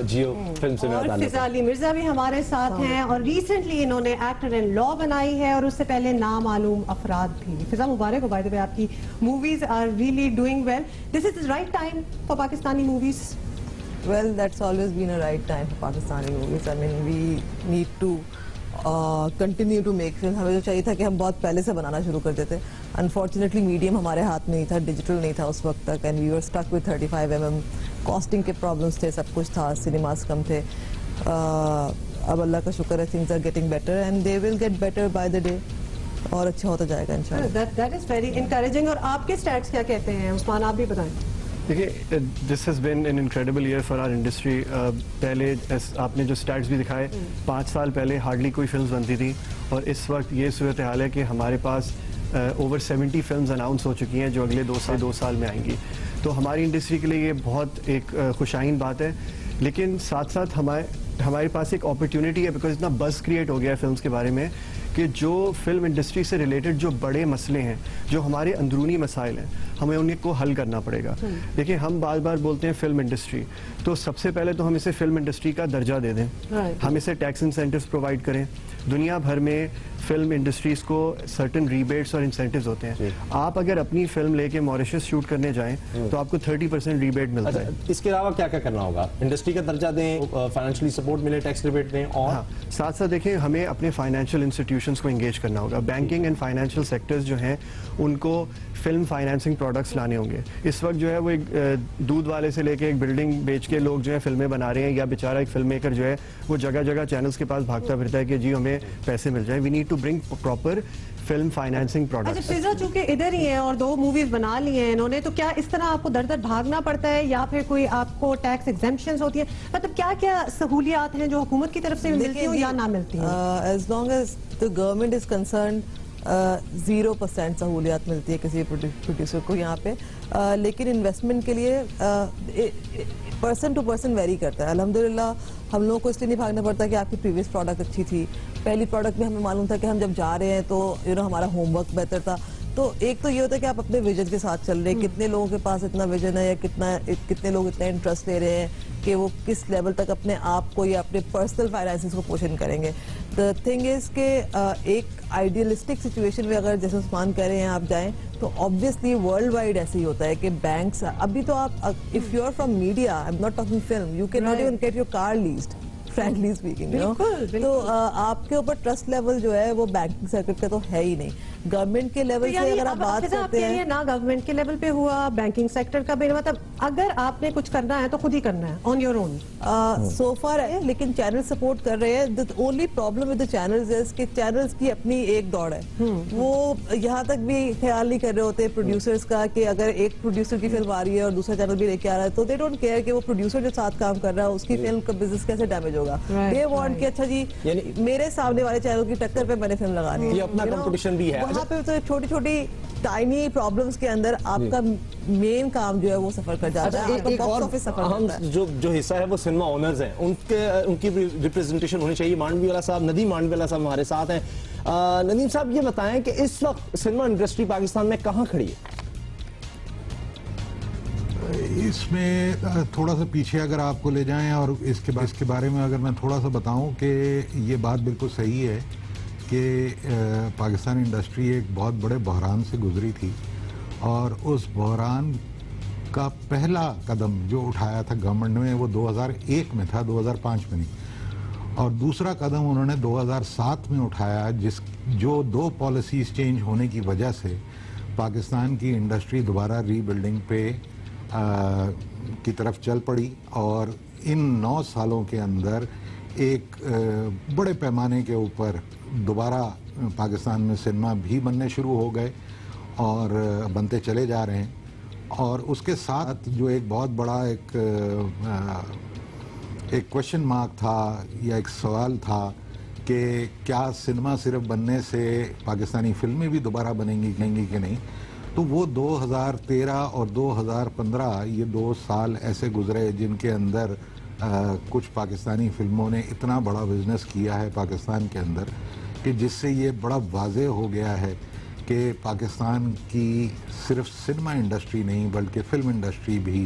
Speaker 3: जियो फिल्म से मेरा ताल्लुक है।
Speaker 1: फिजा अली मिर्जा भी हमारे साथ हैं, और रिसेंटली इन्होंने एक्टर इन लॉ बनाई है, और उससे पहले नामालूम अफराद भी। फिजा मुबारक हो, बाय द वे, आपकी movies are really doing well. This is the right time for Pakistani movies?
Speaker 17: Well, that's always been a right time for Pakistani movies. I mean, we need to continue to make films. हमें तो चाहिए था कि हम बहुत पहले से बनाना शुरू कर देते। Unfortunately, मीडियम हमारे हाथ में नहीं था, डिजिटल नहीं था उस वक्त तक, and we were stuck with 35mm. Costing के प्रॉब्लम्स थे, सब कुछ था, सिनेमास कम थे। अब अल्लाह का शुक्र है, things are getting better and they will get better by the day. और अच्छा होता जाएगा इंशाल्लाह।
Speaker 1: That is very encouraging। और आपके स्टैट्स क्या कहते हैं उस्मान, आप भी बताएं।
Speaker 18: देखिए, this has been an incredible year for our industry. पहले आपने जो स्टैट्स भी दिखाए, 5 साल पहले हार्डली कोई फिल्म बनती थी, और इस वक्त ये सूरत हाल है कि हमारे पास ओवर 70 फिल्म्स अनाउंस हो चुकी हैं जो अगले 2 साल में आएंगी। तो हमारी इंडस्ट्री के लिए ये बहुत एक खुशाइन बात है, लेकिन साथ साथ हमारे पास एक अपॉर्चुनिटी है, बिकॉज इतना बज़ क्रिएट हो गया है फिल्म्स के बारे में कि जो फिल्म इंडस्ट्री से रिलेटेड जो बड़े मसले हैं, जो हमारे अंदरूनी मसाइल हैं, हमें उनको हल करना पड़ेगा। देखिए, हम बार बार बोलते हैं फिल्म इंडस्ट्री, तो सबसे पहले तो हम इसे फिल्म इंडस्ट्री का दर्जा दे दें, हम इसे टैक्स इंसेंटिव्स प्रोवाइड करें। दुनिया भर में फिल्म इंडस्ट्रीज को सर्टेन रिबेट्स और इंसेंटिव्स होते हैं। आप अगर अपनी फिल्म लेके मॉरिशस शूट करने जाएं तो आपको 30% रिबेट मिलता है।
Speaker 3: इसके अलावा क्या क्या करना होगा? इंडस्ट्री का दर्जा दें, फाइनेंशियली सपोर्ट मिले, टैक्स रिबेट दें, और
Speaker 18: साथ साथ देखिए, हमें अपने फाइनेंशियल इंस्टीट्यूशंस को एंगेज करना होगा। बैंकिंग एंड फाइनेंशियल सेक्टर्स जो हैं उनको फिल्म फाइनेंसिंग प्रोडक्ट्स लाने होंगे। इस वक्त जो है वो एक दूध वाले से लेके एक बिल्डिंग बेच के लोग जो है फिल्में बना रहे हैं, या बेचारा एक फिल्म मेकर जो है वो जगह जगह चैनल्स के पास भागता फिरता है कि जी हमें पैसे मिल जाए। We need to bring proper film financing products.
Speaker 1: अच्छा, फिजा चूंकि इधर ही है और 2 मूवीज बना ली हैं इन्होंने, तो क्या इस तरह आपको दर दर भागना पड़ता है या फिर कोई आपको टैक्स एग्जेम्पशंस होती है? मतलब क्या क्या सहूलियात हैं जो हुकूमत की तरफ से मिलती हैं या ना मिलती हैं?
Speaker 17: As long as the government is concern 0% सहूलियात मिलती है किसी प्रोड्यूसर को यहाँ पे, लेकिन इन्वेस्टमेंट के लिए पर्सन टू पर्सन वेरी करता है। अल्हम्दुलिल्लाह हम लोगों को इसलिए नहीं भागना पड़ता कि आपकी प्रीवियस प्रोडक्ट अच्छी थी, पहली प्रोडक्ट में हमें मालूम था कि हम जब जा रहे हैं तो हमारा होमवर्क बेहतर था। तो एक तो ये होता है कि आप अपने विजन के साथ चल रहे हैं, कितने लोगों के पास इतना विजन है या कितने लोग इतना इंटरेस्ट ले रहे हैं कि वो किस लेवल तक अपने आप को या अपने पर्सनल फाइनेंसेस को पोषण करेंगे। द थिंग इज के एक आइडियलिस्टिक सिचुएशन में अगर जैसे उस्मान कह रहे हैं आप जाएं तो ऑब्वियसली वर्ल्ड वाइड ऐसे ही होता है कि बैंक्स अभी तो आप if you are from media, I am not talking film, you can not even get your car leased, frankly speaking, you know. तो आपके ऊपर ट्रस्ट लेवल जो है वो बैंकिंग सर्किट का तो है ही नहीं। गवर्नमेंट के लेवल से अगर आप बात करते हैं
Speaker 1: ना, गवर्नमेंट के लेवल पे हुआ, बैंकिंग सेक्टर का भी, मतलब अगर आपने कुछ करना है तो खुद ही करना है ऑन योर ओन।
Speaker 17: सो फार है, लेकिन चैनल सपोर्ट कर रहे हैं। The only problem with the channels is कि चैनल्स की अपनी एक दौड़ है, वो यहाँ तक भी ख्याल नहीं कर रहे होते प्रोड्यूसर्स का कि अगर एक प्रोड्यूसर की फिल्म आ रही है और दूसरा चैनल भी लेके आ रहा है तो दे डोंट केयर कि वो प्रोड्यूसर जो साथ काम कर रहा है उसकी फिल्म का बिजनेस कैसे डैमेज होगा। दे वांट कि अच्छा जी मेरे सामने वाले चैनल की टक्कर पे मैंने फिल्म लगानी है,
Speaker 3: ये अपना कंपटीशन भी है।
Speaker 17: वहाँ पे तो छोटी छोटी टाइनी प्रॉब्लम्स के अंदर आपका मेन काम जो है वो सफर कर जाता है, आपका बॉक्स ऑफिस सफर करता है।
Speaker 3: जो हिस्सा है वो सिनेमा ओनर्स हैं, उनकी रिप्रेजेंटेशन होनी चाहिए। मांडवी वाला साहब, नदीम मांडवी वाला साहब हमारे साथ हैं। नदीम साहब, ये बताएं कि इस वक्त सिनेमा इंडस्ट्री पाकिस्तान में कहाँ खड़ी है?
Speaker 16: इसमें थोड़ा सा पीछे अगर आपको ले जाएं और इसके बारे में अगर मैं थोड़ा सा बताऊं कि ये बात बिल्कुल सही है कि पाकिस्तानी इंडस्ट्री एक बहुत बड़े बहरान से गुजरी थी और उस बहरान का पहला कदम जो उठाया था गवर्नमेंट ने वो 2001 में था, 2005 में नहीं। और दूसरा कदम उन्होंने 2007 में उठाया जो 2 पॉलिसीज चेंज होने की वजह से पाकिस्तान की इंडस्ट्री दोबारा रीबिल्डिंग पे की तरफ चल पड़ी और इन 9 सालों के अंदर एक बड़े पैमाने के ऊपर दोबारा पाकिस्तान में सिनेमा भी बनने शुरू हो गए और बनते चले जा रहे हैं। और उसके साथ जो एक बहुत बड़ा एक क्वेश्चन मार्क था या एक सवाल था कि क्या सिनेमा सिर्फ बनने से पाकिस्तानी फिल्में भी दोबारा बनेंगी कि नहीं। तो वो 2013 और 2015 ये 2 साल ऐसे गुजरे जिनके अंदर कुछ पाकिस्तानी फिल्मों ने इतना बड़ा बिजनेस किया है पाकिस्तान के अंदर कि जिससे ये बड़ा वाज़े हो गया है कि पाकिस्तान की सिर्फ सिनेमा इंडस्ट्री नहीं बल्कि फिल्म इंडस्ट्री भी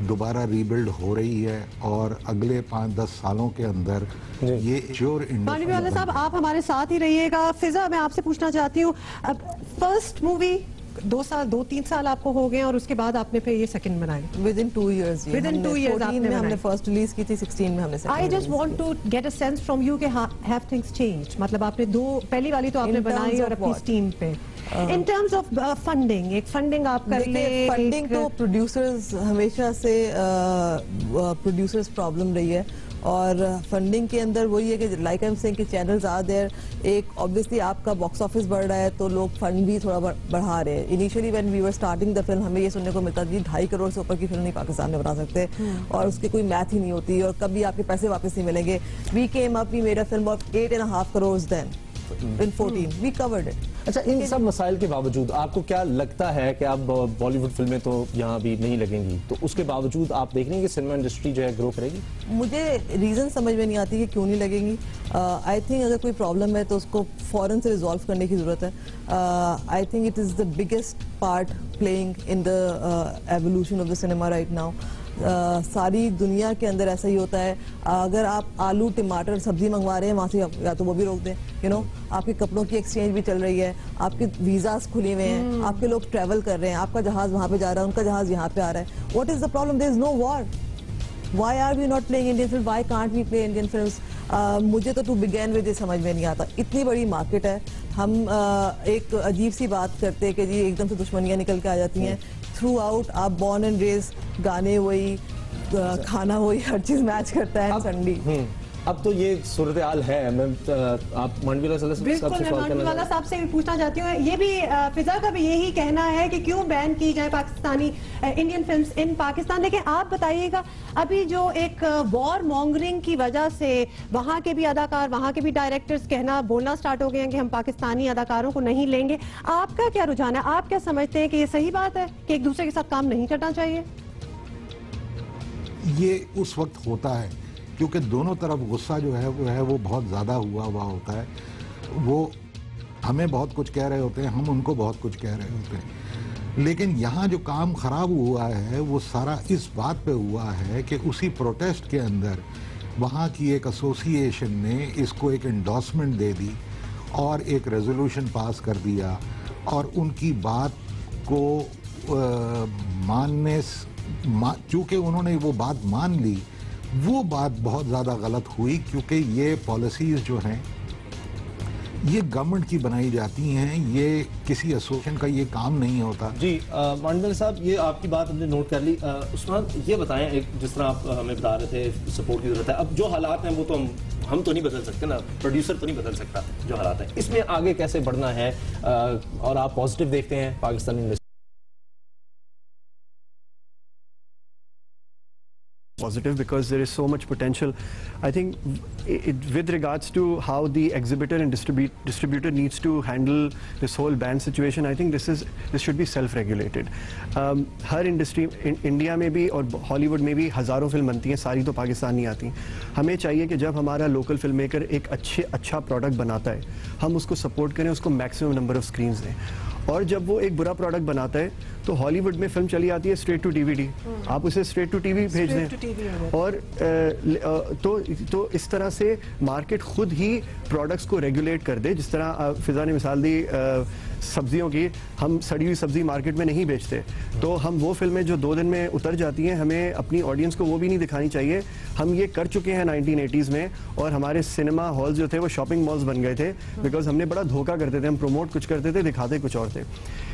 Speaker 16: दोबारा रीबिल्ड हो रही है और अगले 5-10 सालों के अंदर ये श्योर
Speaker 1: मानवी वाला साहब, आप हमारे साथ ही रहिएगा। फिजा, मैं आपसे पूछना चाहती हूँ, फर्स्ट मूवी 2-3 साल आपको हो गए और उसके बाद आपने फिर ये सेकंड बनाई
Speaker 17: विदिन 2 इयर्स।
Speaker 1: विदिन 2 इयर्स
Speaker 17: में हमने फर्स्ट रिलीज की थी, 16 में हमने
Speaker 1: I just want to get a sense from you कि हैव थिंग्स चेंज्ड, मतलब आपने पहली वाली तो आपने बनाई और अपनी स्टीम पे इन टर्म्स ऑफ फंडिंग, एक फंडिंग आप कर ले।
Speaker 17: फंडिंग तो प्रोड्यूसर्स हमेशा से प्रोड्यूसर्स प्रॉब्लम रही है और फंडिंग के अंदर वही है कि लाइक आई एम सेइंग कि चैनल्स आर देयर। एक ऑब्वियसली आपका बॉक्स ऑफिस बढ़ रहा है तो लोग फंड भी थोड़ा बढ़ा रहे हैं। Initially when we were starting the film हमें ये सुनने को मिलता था कि 2.5 करोड़ से ऊपर की फिल्म नहीं पाकिस्तान में बना सकते और उसकी कोई मैथ ही नहीं होती और कभी आपके पैसे वापस नहीं मिलेंगे। We came up, we made a film of 8.5 crore then in 14. We covered it.
Speaker 3: अच्छा, इन सब मसाइल के बावजूद आपको क्या लगता है कि अब बॉलीवुड फिल्में तो यहाँ भी नहीं लगेंगी, तो उसके बावजूद आप देख रहे हैं कि सिनेमा इंडस्ट्री जो है ग्रो करेगी?
Speaker 17: मुझे रीज़न समझ में नहीं आती कि क्यों नहीं लगेंगी। आई थिंक अगर कोई प्रॉब्लम है तो उसको फ़ौरन से रिजॉल्व करने की ज़रूरत है। I think it is the biggest part playing in the evolution of the cinema right now. सारी दुनिया के अंदर ऐसा ही होता है। अगर आप आलू टमाटर सब्जी मंगवा रहे हैं वहाँ से या तो वो भी रोक दें, यू नो। आपके कपड़ों की एक्सचेंज भी चल रही है, आपके वीज़ाज खुले हुए हैं, आपके लोग ट्रैवल कर रहे हैं, आपका जहाज़ वहाँ पे जा रहा है, उनका जहाज़ यहाँ पे आ रहा है। What is the problem? There is no war. Why are we not playing Indian films? Why can't we play Indian films? मुझे तो टू बिगेन विद समझ में नहीं आता। इतनी बड़ी मार्केट है, हम एक अजीब सी बात करते हैं कि जी एकदम से दुश्मनियाँ निकल के आ जाती हैं। थ्रू आउट आप बॉर्न एंड रेज, गाने वही, खाना वही, हर चीज़ मैच करता है संडे।
Speaker 3: अब तो ये सूरत हाल है। मैं आप मंडवीवाला
Speaker 1: साहब से भी पूछना चाहती हूँ, ये भी फिजा का भी यही कहना है कि क्यों बैन की जाए Pakistani Indian films in Pakistan. लेकिन आप बताइएगा, अभी जो एक वॉर मॉन्गरिंग की वजह से वहाँ के भी अदाकार, वहाँ के भी डायरेक्टर्स कहना बोलना स्टार्ट हो गए हैं कि हम पाकिस्तानी अदाकारों को नहीं लेंगे। आपका क्या रुझान है? आप क्या समझते हैं कि ये सही बात है कि एक दूसरे के साथ काम नहीं करना चाहिए?
Speaker 19: ये उस वक्त होता है क्योंकि दोनों तरफ गुस्सा जो है वो बहुत ज़्यादा हुआ होता है। वो हमें बहुत कुछ कह रहे होते हैं, हम उनको बहुत कुछ कह रहे होते हैं। लेकिन यहाँ जो काम ख़राब हुआ है वो सारा इस बात पे हुआ है कि उसी प्रोटेस्ट के अंदर वहाँ की एक एसोसिएशन ने इसको एक एंडोर्समेंट दे दी और एक रेजोल्यूशन पास कर दिया, और उनकी बात को चूँकि उन्होंने वो बात मान ली, वो बात बहुत ज़्यादा गलत हुई क्योंकि ये पॉलिसीज़ जो हैं ये गवर्नमेंट की बनाई जाती हैं, ये किसी एसोसिएशन का ये काम नहीं होता।
Speaker 3: जी मंडल साहब, ये आपकी बात हमने नोट कर ली। उस्मान, ये बताएं, एक जिस तरह आप हमें बता रहे थे सपोर्ट की जरूरत है। अब जो हालात हैं वो तो हम तो नहीं बदल सकते ना, प्रोड्यूसर तो नहीं बदल सकता जो हालात हैं। इसमें आगे कैसे बढ़ना है और आप पॉजिटिव देखते हैं Pakistani industry?
Speaker 18: Positive because there is so much potential. I think with regards to how the exhibitor and distributor needs to handle this whole ban situation, I think this should be self-regulated. Her industry India में भी और Hollywood में भी हज़ारों film बनती हैं, सारी तो पाकिस्तान नहीं आती। हमें चाहिए कि जब हमारा लोकल फिल्म मेकर एक अच्छा प्रोडक्ट बनाता है, हम उसको सपोर्ट करें, उसको मैक्सिमम नंबर ऑफ स्क्रीन्स दें। और जब वो एक बुरा प्रोडक्ट बनाता है तो हॉलीवुड में फिल्म चली आती है स्ट्रेट टू डीवीडी, आप उसे स्ट्रेट टू टीवी भेज दें। और तो इस तरह से मार्केट खुद ही प्रोडक्ट्स को रेगुलेट कर दे। जिस तरह फिजा ने मिसाल दी सब्जियों की, हम सड़ी हुई सब्जी मार्केट में नहीं बेचते, तो हम वो फिल्में जो 2 दिन में उतर जाती हैं, हमें अपनी ऑडियंस को वो भी नहीं दिखानी चाहिए। हम ये कर चुके हैं 1980s में, और हमारे सिनेमा हॉल्स जो थे वो शॉपिंग मॉल्स बन गए थे, बिकॉज हमने बड़ा धोखा करते थे। हम प्रमोट कुछ करते थे, दिखाते कुछ और थे।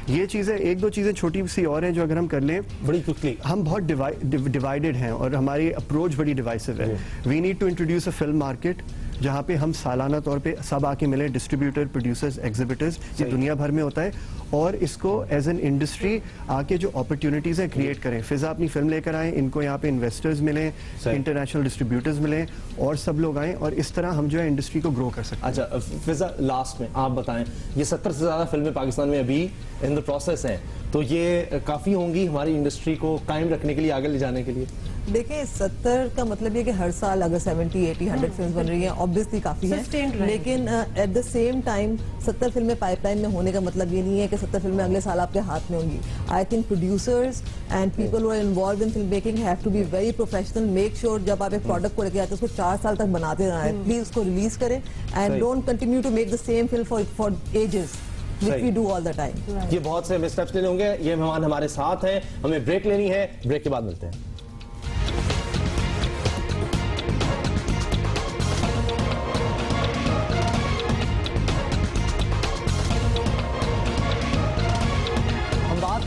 Speaker 18: ये चीज़ें, 1-2 चीज़ें छोटी सी और हैं जो अगर हम कर लें
Speaker 3: बड़ी क्विकली,
Speaker 18: हम बहुत डिवाइडेड हैं और हमारी अप्रोच बड़ी डिवाइसिव है। We need to introduce a film market जहाँ पे हम सालाना तौर पे सब आके मिले, डिस्ट्रीब्यूटर, प्रोड्यूसर्स, एग्जिबिटर्स, ये दुनिया भर में होता है, और इसको एज एन इंडस्ट्री आके जो अपॉर्चुनिटीज़ हैं क्रिएट करें। फिजा अपनी फिल्म लेकर आए, इनको यहाँ पे इन्वेस्टर्स मिलें, इंटरनेशनल डिस्ट्रीब्यूटर्स मिलें, और सब लोग आएँ, और इस तरह हम जो है इंडस्ट्री को ग्रो कर सकते हैं।
Speaker 3: अच्छा फिजा, लास्ट में आप बताएं, ये 70 से ज़्यादा फिल्में पाकिस्तान में अभी इन द प्रोसेस हैं, तो ये काफ़ी होंगी हमारी इंडस्ट्री को कायम रखने के लिए, आगे ले जाने के लिए?
Speaker 17: देखिए 70 का मतलब ये कि हर साल अगर 70, 80, 100 फिल्म बन रही हैं, ऑब्वियसली काफ़ी है। लेकिन एट द सेम टाइम 70 फिल्में पाइपलाइन में होने का मतलब ये नहीं है कि 70 फिल्में अगले साल आपके हाथ में होंगी। I think producers and people who are involve in film making have to be very professional. Make sure जब आप एक प्रोडक्ट को लेके आते हैं उसको 4 साल तक बनाते रहना है। प्लीज उसको रिलीज करें and don't continue to make the same film for ages which we do all the time.
Speaker 3: ये बहुत से स्टेप्स लेने होंगे। ये मेहमान हमारे साथ हैं, हमें ब्रेक लेनी है, ब्रेक के बाद मिलते हैं।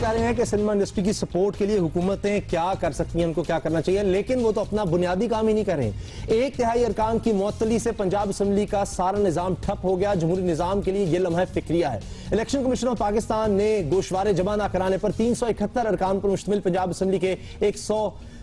Speaker 3: कह रहे हैं कि सिनेमा इंडस्ट्री की सपोर्ट के लिए हुकूमतें क्या कर सकती हैं, उनको क्या करना चाहिए, लेकिन वो तो अपना बुनियादी काम ही नहीं कर रहे। 1/3 अरकान की मुअत्तली से पंजाब असम्बली का सारा निजाम ठप हो गया। जमहूरी निजाम के लिए यह लम्हा फिक्रिया है। इलेक्शन कमीशन ऑफ पाकिस्तान ने गोशवारे जमा न कराने पर 371 अरकान पर मुश्तमिल पंजाब असम्बली के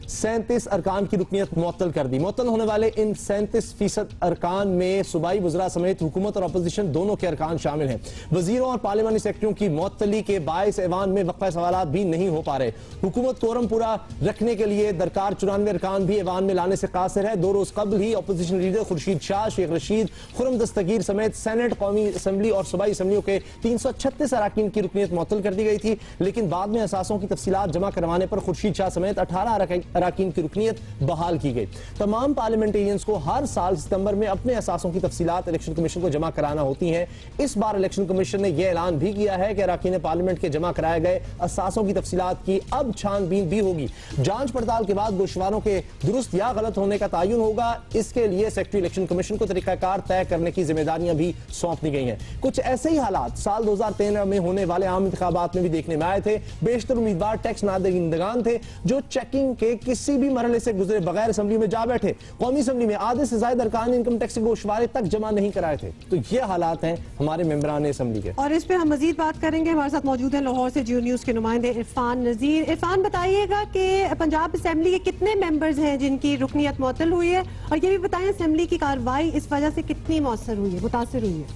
Speaker 3: 37 अरकान की रुकनियत मुअत्तल कर दी। मुअत्तल होने वाले इन 37% अरकान में सूबाई वज़रा समेत हुकूमत और अपोजिशन दोनों के अरकान शामिल हैं। वजीरों और पार्लिमानी सेक्रेटरियों की मुअत्तली के बायस ऐवान में वक्फा सवालात भी नहीं हो पा रहे। हुकूमत कोरम पूरा रखने के लिए दरकार 94 अरकान भी ऐवान में लाने से कासिर है। 2 रोज कबल ही अपोजिशन लीडर खुर्शीद शाह, शेख रशीद, खुरम दस्तगीर समेत सेनेट, कौमी असम्बली और सूबाई असम्बलियों के 336 अरकान की रुकनियत मुअत्तल कर दी गई थी, लेकिन बाद में असासों की तफसीलात जमा करवाने पर खुर्शीद शाह समेत 18 अरकान की रुकनियत बहाल की गई। तमाम पार्लियामेंटेरियंस को हर साल सितंबर में अपने असासों की तफसीलात इलेक्शन कमीशन को जमा कराना होती हैं। इस बार इलेक्शन कमीशन ने यह ऐलान भी किया है कि अरकान पार्लियामेंट के जमा कराए गए असासों की तफसीलात की अब छानबीन भी होगी। जांच पड़ताल के बाद गोशवारों के दुरुस्त या गलत होने का तयन होगा। इसके लिए सेक्रेटरी इलेक्शन कमीशन को तरीकाकार तय करने की जिम्मेदारियां भी सौंप दी गई हैं। कुछ ऐसे ही हालात साल 2013 में होने वाले आम इंतखाबात में भी देखने में आए थे। बेशतर उम्मीदवार टैक्स नादहिंदगान थे जो चेकिंग के किसी भी मरहले से गुजरे बगैर असेंबली में जा बैठे। कौमी असेंबली में आधे से ज्यादा अरकान इनकम टैक्स के गोशवारे तक जमा नहीं कराए थे। तो ये हालात हैं हमारे मेंबरान असेंबली के,
Speaker 1: और इस पे हम मजीद बात करेंगे। हमारे साथ मौजूद हैं लाहौर से जियो न्यूज के नुमाइंदे इरफान नजीर। इरफान, बताइएगा कि पंजाब असेंबली के कितने मेंबर्स हैं जिनकी रुकनियत मुअत्तल हुई है, और ये भी बताएं असेंबली की कार्रवाई इस वजह से कितनी मुतासिर हुई है।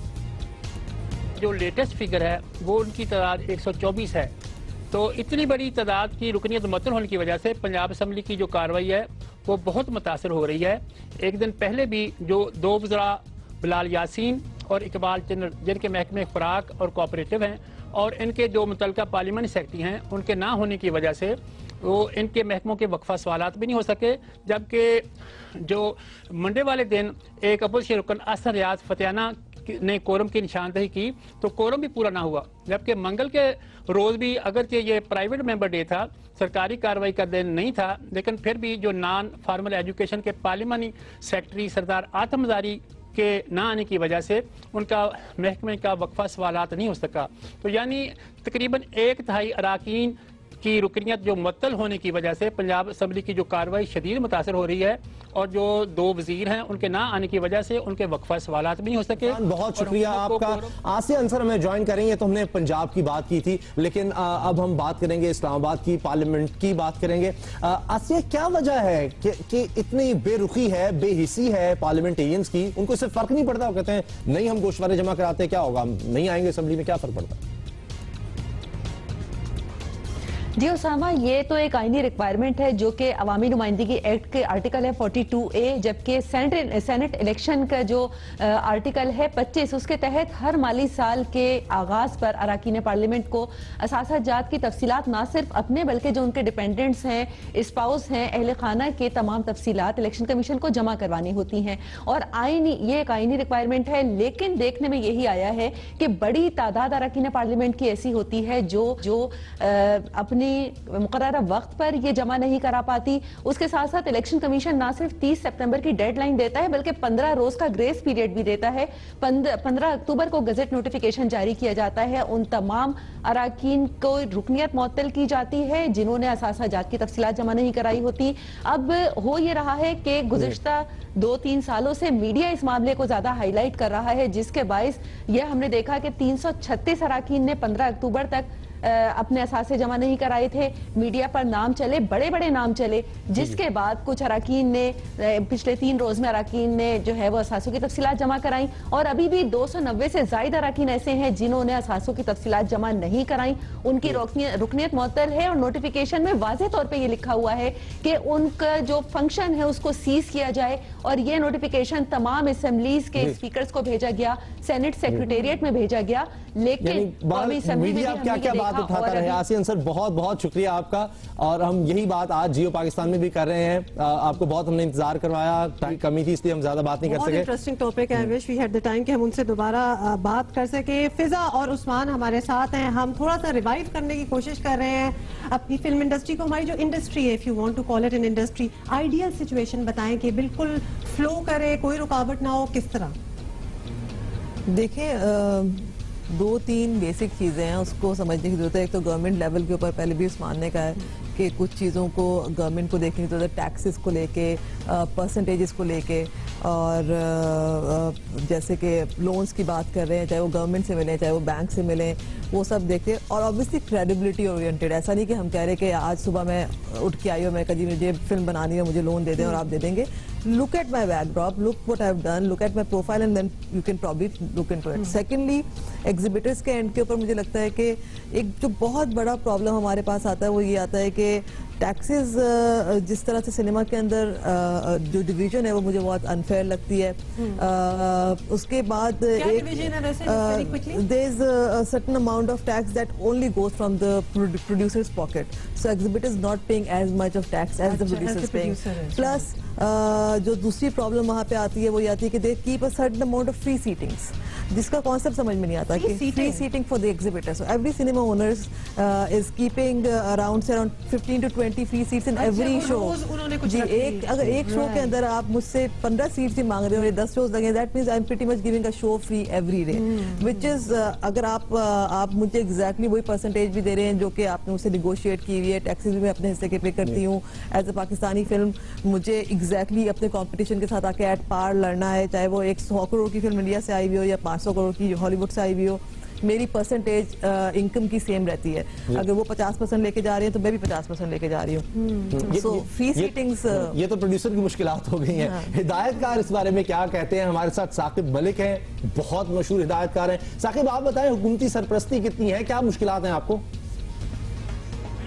Speaker 20: जो लेटेस्ट फिगर है वो उनकी तादाद 124 है। तो इतनी बड़ी तादाद की रुकनियत मुअत्तल होने की वजह से पंजाब असेंबली की जो कार्रवाई है वो बहुत मुतासिर हो रही है। एक दिन पहले भी जो 2 वज़रा बिलाल यासीन और इकबाल चंद्र, जिनके महकमे खुराक और कोऑपरेटिव हैं, और इनके जो मुतलका पार्लियामानी सेक्रेटरी हैं, उनके ना होने की वजह से वो इनके महकमों के वक्फा सवालात भी नहीं हो सके। जबकि जो मंडे वाले दिन एक अपोजिशन रुकन असर रियाज फतेहाना ने कोरम की निशानदेही की तो कोरम भी पूरा ना हुआ। जबकि मंगल के रोज भी, अगर ये प्राइवेट मेंबर डे था, सरकारी कार्रवाई का दिन नहीं था, लेकिन फिर भी जो नॉन फॉर्मल एजुकेशन के पार्लियामानी सेक्रेटरी सरदार आतम ज़ारी के ना आने की वजह से उनका महकमे का वक्फा सवालात नहीं हो सका। तो यानी तकरीबन 1/3 अराकीन की रुकनियत जो मुअत्तल होने की वजह से पंजाब असेंबली की जो कार्रवाई शदीद मुतासर हो रही है, और जो 2 वजीर हैं उनके ना आने की वजह से उनके वक्फा सवालात भी नहीं हो सके।
Speaker 3: बहुत शुक्रिया आपका। आसिया अंसर हमें ज्वाइन करेंगे। तो हमने पंजाब की बात की थी, लेकिन अब हम बात करेंगे इस्लामाबाद की पार्लियामेंट की बात करेंगे। आसिया, क्या वजह है कि इतनी बेरुखी है, बेहिसी है पार्लियामेंटेरियंस की? उनको इससे फर्क नहीं पड़ता? वो कहते हैं नहीं, हम गोशवारे जमा कराते, क्या होगा, नहीं आएंगे असेंबली में, क्या फर्क पड़ता है?
Speaker 17: जी उसामा, ये तो एक आईनी रिक्वायरमेंट है जो कि अवामी नुमाइंदगी एक्ट के आर्टिकल है 42A, जबकि सेनेट इलेक्शन का जो आर्टिकल है 25, उसके तहत हर माली साल के आगाज पर अराकीन पार्लियामेंट को असासा जात की तफसीलात ना सिर्फ अपने बल्कि जो उनके डिपेंडेंट्स हैं, स्पाउस हैं, अहले खाना के तमाम तफसीलात इलेक्शन कमीशन को जमा करवानी होती हैं। और आईनी, ये एक आईनी रिक्वायरमेंट है, लेकिन देखने में यही आया है कि बड़ी तादाद अराकीन पार्लियामेंट की ऐसी होती है जो अपनी मुकर्ररा वक्त पर ये जमा नहीं करा पाती। उसके साथ साथ इलेक्शन कमीशन ना सिर्फ 30 सितंबर की डेडलाइन देता है बल्कि 15 रोज का ग्रेस पीरियड भी देता है। 15 अक्टूबर को गजट नोटिफिकेशन जारी किया जाता है। उन तमाम अराकीन को रुकनियत मुअत्तल की जाती है जिन्होंने असासा जात की तफसीलात जमा नहीं कराई होती। अब हो ये रहा है कि गुज़िश्ता 2-3 सालों से मीडिया इस मामले को ज्यादा हाईलाइट कर रहा है, जिसके बायस यह हमने देखा कि 336 अराकीन ने 15 अक्टूबर तक अपने असासे जमा नहीं कराए थे। मीडिया पर नाम चले, बड़े बड़े नाम चले, जिसके बाद कुछ अराकीन ने पिछले 3 रोज में अराकीन ने जो है वो असासों की तफसीलात जमा कराई, और अभी भी 290 से ज्यादा अराकीन ऐसे हैं जिन्होंने असासों की तफसीलात जमा नहीं कराई। उनकी रुकनियत मुअत्तल है, और नोटिफिकेशन में वाज़ेह तौर पे ये लिखा हुआ है कि उनका जो फंक्शन है उसको सीज किया जाए। और ये नोटिफिकेशन तमाम असेंबलीज के स्पीकर्स को भेजा गया, सेनेट सेक्रेटेरिएट में भेजा गया, लेकिन कौमी असेंबली में
Speaker 3: क्या बात उठाता रहे। आसिया सर, बहुत बहुत शुक्रिया आपका, और हम यही बात आज जियो पाकिस्तान में भी कर रहे हैं। आपको बहुत हमने इंतजार करवाया, कमी थी इसलिए हम ज्यादा बात नहीं कर सके।
Speaker 1: इंटरेस्टिंग टॉपिक है, I wish we had the time कि हम उनसे दोबारा बात कर सके। फिजा और उस्मान हमारे साथ हैं। हम थोड़ा सा रिवाइव करने की कोशिश कर रहे हैं अपनी फिल्म इंडस्ट्री को। हमारी जो इंडस्ट्री है, if you want to call it an industry, ideal situation बताएं कि बिल्कुल फ्लो करे, कोई रुकावट ना हो, किस तरह?
Speaker 17: देखें, 2-3 बेसिक चीज़ें हैं, उसको समझने की जरूरत है। एक तो गवर्नमेंट लेवल के ऊपर पहले भी उस्मान ने कहा है कि कुछ चीज़ों को गवर्नमेंट को देखनी तो टैक्सेस को लेके, परसेंटेजेस को लेके, और जैसे कि लोन्स की बात कर रहे हैं, चाहे वो गवर्नमेंट से मिले चाहे वो बैंक से मिले, वो सब देखे। और ऑब्वियसली क्रेडिबिलिटी ओरिएंटेड, ऐसा नहीं कि हम कह रहे कि आज सुबह मैं उठ के आई हूँ, मैं कहा जी मुझे फिल्म बनानी है, मुझे लोन दे दें और आप दे देंगे। Look at my backdrop, look what I've done, look at my profile and then you can probably look into it. Secondly, exhibitors के एंड के ऊपर मुझे लगता है कि एक जो बहुत बड़ा प्रॉब्लम हमारे पास आता है वो ये आता है कि टैक्सेस जिस तरह से सिनेमा के अंदर जो डिवीजन है वो मुझे बहुत अनफेयर लगती है। उसके बाद there is a certain amount of tax that only goes from the producer's pocket, so exhibitors not paying as much of tax as the producers paying. Plus जो दूसरी प्रॉब्लम वहाँ पे आती है वो ये आती है कि they keep a certain amount of free seatings, जिसका कॉन्सेप्ट समझ में नहीं आता कि free seating for the exhibitor. So every cinema owners is keeping around 15 to 20 free seats in every show. जी, अगर एक शो के अंदर आप मुझसे 15 सीट्स ही मांग रहे हो, 10 शोज लगे, that means I am pretty much giving a show free every day, which is अगर आप मुझे एग्जैक्टली वही परसेंटेज भी दे रहे हैं जो कि आपने मुझसे निगोशिएट की हुई है, टैक्सेस भी मैं अपने हिस्से के पे करती हूँ। एज अ पाकिस्तानी फिल्म मुझे एग्जैक्टली अपने कंपटीशन के साथ आके एट पार लड़ना है, चाहे वो 100 करोड़ की फिल्म इंडिया से आई हुई हो या 500 करोड़ की हॉलीवुड से आई हुई हो, मेरी परसेंटेज इनकम की सेम रहती है। अगर वो 50% लेके जा रही है तो मैं भी 50% लेके जा रही हूँ। सो फ्री सीटिंग्स,
Speaker 3: ये तो प्रोड्यूसर की मुश्किलात हो गई हैं। हाँ। हिदायतकार इस बारे में क्या कहते हैं? हमारे साथ साकिब मलिक हैं, बहुत मशहूर हिदायतकार हैं। साकिब, आप बताएं, हुकूमती सरपरस्ती कितनी है, क्या मुश्किलात हैं आपको?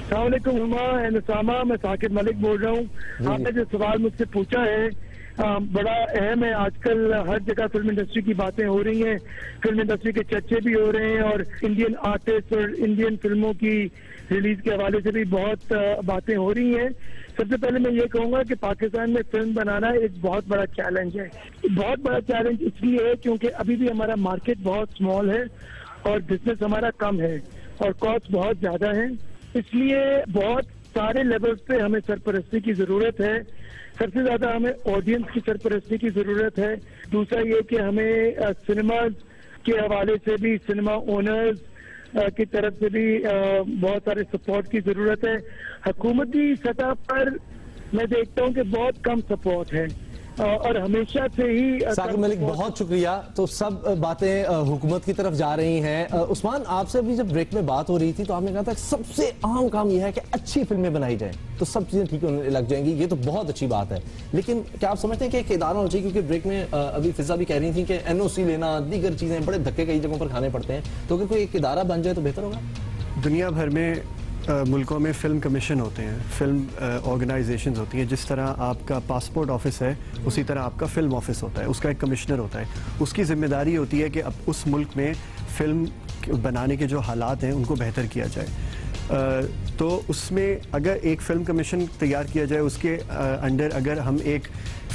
Speaker 21: अस्सलाम वालेकुम हुमा एंड उसामा, मैं साकिब मलिक बोल रहा हूँ। आपने जो सवाल मुझसे पूछा है बड़ा अहम है। आजकल हर जगह फिल्म इंडस्ट्री की बातें हो रही हैं, फिल्म इंडस्ट्री के चर्चे भी हो रहे हैं और इंडियन आर्टिस्ट और इंडियन फिल्मों की रिलीज के हवाले से भी बहुत बातें हो रही हैं। सबसे पहले मैं ये कहूँगा कि पाकिस्तान में फिल्म बनाना एक बहुत बड़ा चैलेंज है। बहुत बड़ा चैलेंज इसलिए है क्योंकि अभी भी हमारा मार्केट बहुत स्मॉल है और बिजनेस हमारा कम है और कॉस्ट बहुत ज्यादा है, इसलिए बहुत सारे लेवल्स पे हमें सरपरस्ती की जरूरत है। सबसे ज्यादा हमें ऑडियंस की सरपरस्ती की जरूरत है। दूसरा ये कि हमें सिनेमा के हवाले से भी, सिनेमा ओनर्स की तरफ से भी बहुत सारे सपोर्ट की जरूरत है। हुकूमती सतह पर मैं देखता हूँ कि बहुत कम सपोर्ट है और हमेशा से ही।
Speaker 3: साकिब मलिक, बहुत शुक्रिया। तो सब बातें हुकूमत की तरफ जा रही हैं। उस्मान, आपसे अभी जब ब्रेक में बात हो रही थी तो आपने कहा था सबसे अहम काम यह है कि अच्छी फिल्में बनाई जाएं तो सब चीजें ठीक होने लग जाएंगी। ये तो बहुत अच्छी बात है, लेकिन क्या आप समझते हैं कि एक इदारा होना चाहिए? क्योंकि ब्रेक में अभी फिजा भी कह रही थी कि NOC लेना, दीगर चीजें, बड़े धक्के कई जगहों पर खाने पड़ते हैं, तो अगर कोई एक इदारा बन जाए तो बेहतर होगा।
Speaker 18: दुनिया भर में मुल्कों में फ़िल्म कमीशन होते हैं, फ़िल्म ऑर्गेनाइजेशंस होती हैं। जिस तरह आपका पासपोर्ट ऑफिस है उसी तरह आपका फ़िल्म ऑफिस होता है, उसका एक कमिश्नर होता है। उसकी जिम्मेदारी होती है कि अब उस मुल्क में फ़िल्म बनाने के जो हालात हैं उनको बेहतर किया जाए। तो उसमें अगर एक फ़िल्म कमीशन तैयार किया जाए, उसके अंडर अगर हम एक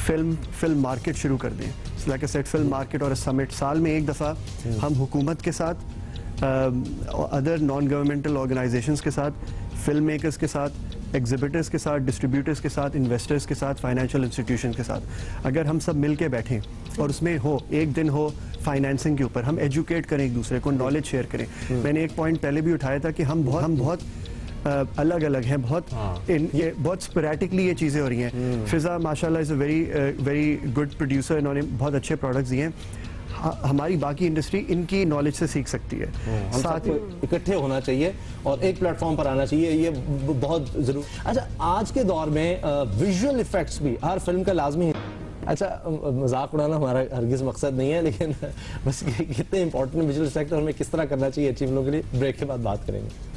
Speaker 18: फ़िल्म मार्केट शुरू कर दें, like a set film market और समिट, साल में एक दफ़ा हम हुकूमत के साथ, अदर नॉन गवर्नमेंटल ऑर्गेनाइजेशंस के साथ, फिल्म मेकर्स के साथ, एग्जिबिटर्स के साथ, डिस्ट्रीब्यूटर्स के साथ, इन्वेस्टर्स के साथ, फाइनेंशियल इंस्टीट्यूशन के साथ, अगर हम सब मिल के बैठें और उसमें हो एक दिन हो फाइनेंसिंग के ऊपर, हम एजुकेट करें एक दूसरे को, नॉलेज शेयर करें। मैंने एक पॉइंट पहले भी उठाया था कि हम बहुत अलग अलग हैं, ये बहुत स्पोरेटिकली ये चीज़ें हो रही हैं। फिजा माशाल्लाह is a very good producer, इन्होंने बहुत अच्छे प्रोडक्ट्स दिए हैं। हमारी बाकी इंडस्ट्री इनकी नॉलेज से सीख सकती है।
Speaker 3: हम साथ इकट्ठे होना चाहिए और एक प्लेटफॉर्म पर आना चाहिए, ये बहुत जरूर। अच्छा, आज के दौर में विजुअल इफेक्ट्स भी हर फिल्म का लाजमी है। अच्छा, मजाक उड़ाना हमारा हरगिज मकसद नहीं है, लेकिन बस कितने इंपॉर्टेंट विजुअल इफेक्ट और हमें किस तरह करना चाहिए अच्छी फिल्मों के लिए, ब्रेक के बाद बात करेंगे।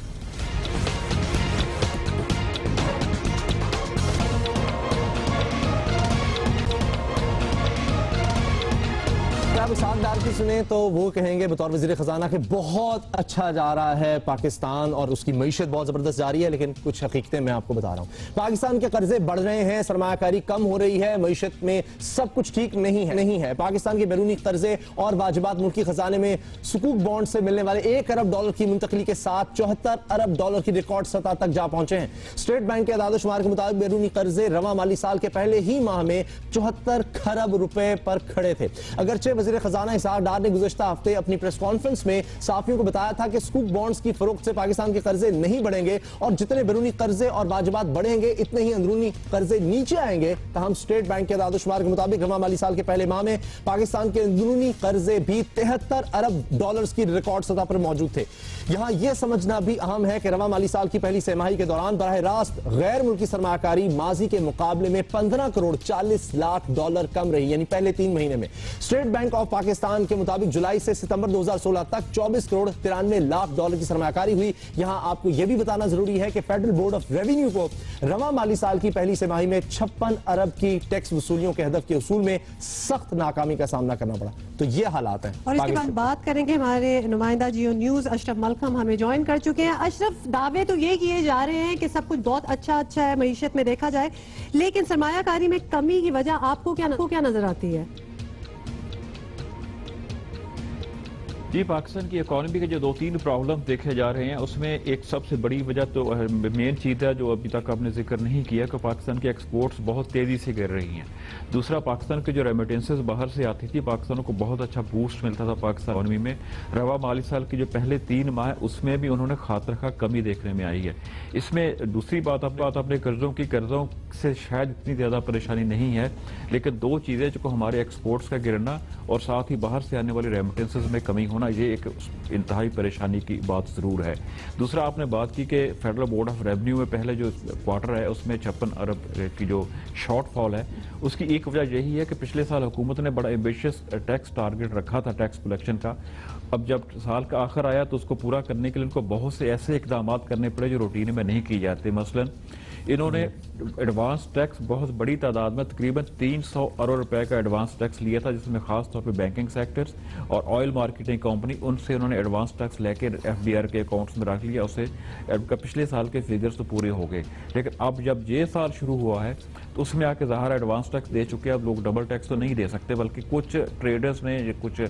Speaker 3: साथ की सुने तो वो कहेंगे बतौर वज़ीर खजाना के बहुत अच्छा जा रहा है पाकिस्तान और उसकी मईशत बहुत जबरदस्त जा रही है, लेकिन कुछ हकीकतें मैं आपको बता रहा हूं। पाकिस्तान के कर्जे बढ़ रहे हैं, सरमायाकारी कम हो रही है, मईशत में सब कुछ ठीक नहीं है। पाकिस्तान के बैरूनी कर्जे और वाजिबात मुल्की खजाने में सुकूक बॉन्ड से मिलने वाले $1 अरब की मुंतकली के साथ $74 अरब की रिकॉर्ड सतह तक जा पहुंचे हैं। स्टेट बैंक के आदाद-ओ-शुमार के मुताबिक बैरूनी कर्जे रवा माली साल के पहले ही माह में 74 खरब रुपए पर खड़े थे। अगरचे वज़ीर खजाना इश्तिहाक डार ने गुज़श्ता हफ्ते अपनी प्रेस कॉन्फ्रेंस में साफियों को बताया था कि स्कूप बॉन्ड्स की फरोख्त से पाकिस्तान के कर्जे नहीं बढ़ेंगे और जितने बैरूनी कर्जे और वाजिबात बढ़ेंगे इतने ही अंदरूनी कर्जे नीचे आएंगे। ताहम स्टेट बैंक के दादोशुमार के मुताबिक रवां माली साल के पहले माह में पाकिस्तान के अंदरूनी कर्जे भी 73 अरब डॉलर्स की रिकॉर्ड सतह पर मौजूद थे। यहां यह समझना भी अहम है कि रवां माली साल की पहली तिमाही के दौरान बराह रास्त गैर मुल्की सरमायाकारी माजी के मुकाबले में 15 करोड़ 40 लाख डॉलर कम रही, यानी पहले 3 महीने में। स्टेट बैंक ऑफ पाकिस्तान के मुताबिक जुलाई से सितंबर 2016 तक 24 करोड़ 93 लाख डॉलर की सरमायाकारी हुई। यहां आपको यह भी बताना जरूरी है कि फेडरल बोर्ड ऑफ रेवेन्यू को रवां माली साल की पहली तिमाही में 56 अरब की टैक्स वसूलियों के हदफ के उसूल में सख्त नाकामी का सामना करना पड़ा। तो ये हालात हैं।
Speaker 1: और इसके बाद बात करेंगे, हमारे नुमाइंदा जियो न्यूज अशरफ मलकम हमें ज्वाइन कर चुके हैं। अशरफ, दावे तो ये किए जा रहे हैं कि सब कुछ बहुत अच्छा है मईशत में देखा जाए, लेकिन सरमायाकारी में कमी की वजह आपको क्या नजर आती है?
Speaker 2: जी, पाकिस्तान की इकॉनमी के जो 2-3 प्रॉब्लम देखे जा रहे हैं उसमें एक सबसे बड़ी वजह तो मेन चीज़ है जो अभी तक आपने जिक्र नहीं किया कि पाकिस्तान के एक्सपोर्ट्स बहुत तेज़ी से गिर रही हैं। दूसरा, पाकिस्तान के जो रेमिटेंसेस बाहर से आती थी पाकिस्तान को बहुत अच्छा बूस्ट मिलता था पाकिस्तान इकॉनमी में। रवा माली साल की जो पहले 3 माह उसमें भी उन्होंने खातिर खा कमी देखने में आई है। इसमें दूसरी बात अपने कर्जों से शायद इतनी ज़्यादा परेशानी नहीं है, लेकिन 2 चीज़ें जो हमारे एक्सपोर्ट्स का गिरना और साथ ही बाहर से आने वाले रेमिटेंसेस में कमी होना, ये एक इंतहाई परेशानी की बात जरूर है। दूसरा, आपने बात की कि फेडरल बोर्ड ऑफ रेवेन्यू में पहले जो क्वार्टर है उसमें 56 अरब की जो शॉर्टफॉल है, उसकी एक वजह यही है कि पिछले साल हुकूमत ने बड़ा एम्बिशियस टैक्स टारगेट रखा था टैक्स कलेक्शन का। अब जब साल का आखिर आया तो उसको पूरा करने के लिए उनको बहुत से ऐसे इकदाम करने पड़े जो रूटीन में नहीं किए जाते। मसलन इन्होंने एडवांस टैक्स बहुत बड़ी तादाद में तकरीबन 300 अरब रुपए का एडवांस टैक्स लिया था, जिसमें खास तौर पे बैंकिंग सेक्टर्स और ऑयल मार्केटिंग कंपनी, उनसे उन्होंने एडवांस टैक्स लेके एफडीआर के अकाउंट्स में रख लिया। उससे पिछले साल के फिगर्स तो पूरे हो गए, लेकिन अब जब ये साल शुरू हुआ है तो उसमें आके ज़ाहिर एडवांस टैक्स दे चुके हैं। अब लोग डबल टैक्स तो नहीं दे सकते, बल्कि कुछ ट्रेडर्स ने, कुछ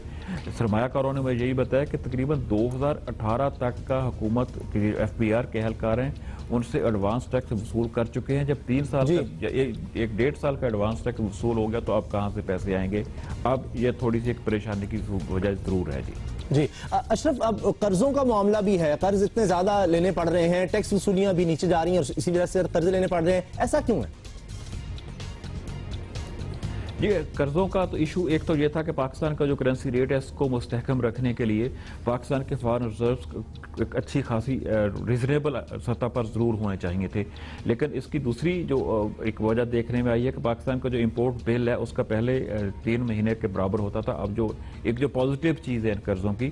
Speaker 2: सरमायाकारों ने मुझे यही बताया कि तकरीबन 2018 तक का हुकूमत के एफबीआर के एहलकार हैं उनसे एडवांस टैक्स वसूल कर चुके हैं। जब 3 साल का 1-1.5 साल का एडवांस टैक्स वसूल हो गया तो अब कहाँ से पैसे आएंगे? अब ये थोड़ी सी एक परेशानी की वजह जरूर है।
Speaker 3: जी अशरफ, अब कर्जों का मामला भी है, कर्ज इतने ज्यादा लेने पड़ रहे हैं, टैक्स वसूलियां भी नीचे जा रही हैं और इसी वजह से कर्ज लेने पड़ रहे हैं, ऐसा क्यों है?
Speaker 2: ये कर्जों का तो इशू एक तो ये था कि पाकिस्तान का जो करेंसी रेट है इसको मुस्तहकम रखने के लिए पाकिस्तान के फॉरेन रिजर्व्स अच्छी खासी रीजनेबल सतह पर ज़रूर होने चाहिए थे। लेकिन इसकी दूसरी जो एक वजह देखने में आई है कि पाकिस्तान का जो इंपोर्ट बिल है उसका पहले 3 महीने के बराबर होता था। अब जो पॉजिटिव चीज़ है इन कर्ज़ों की,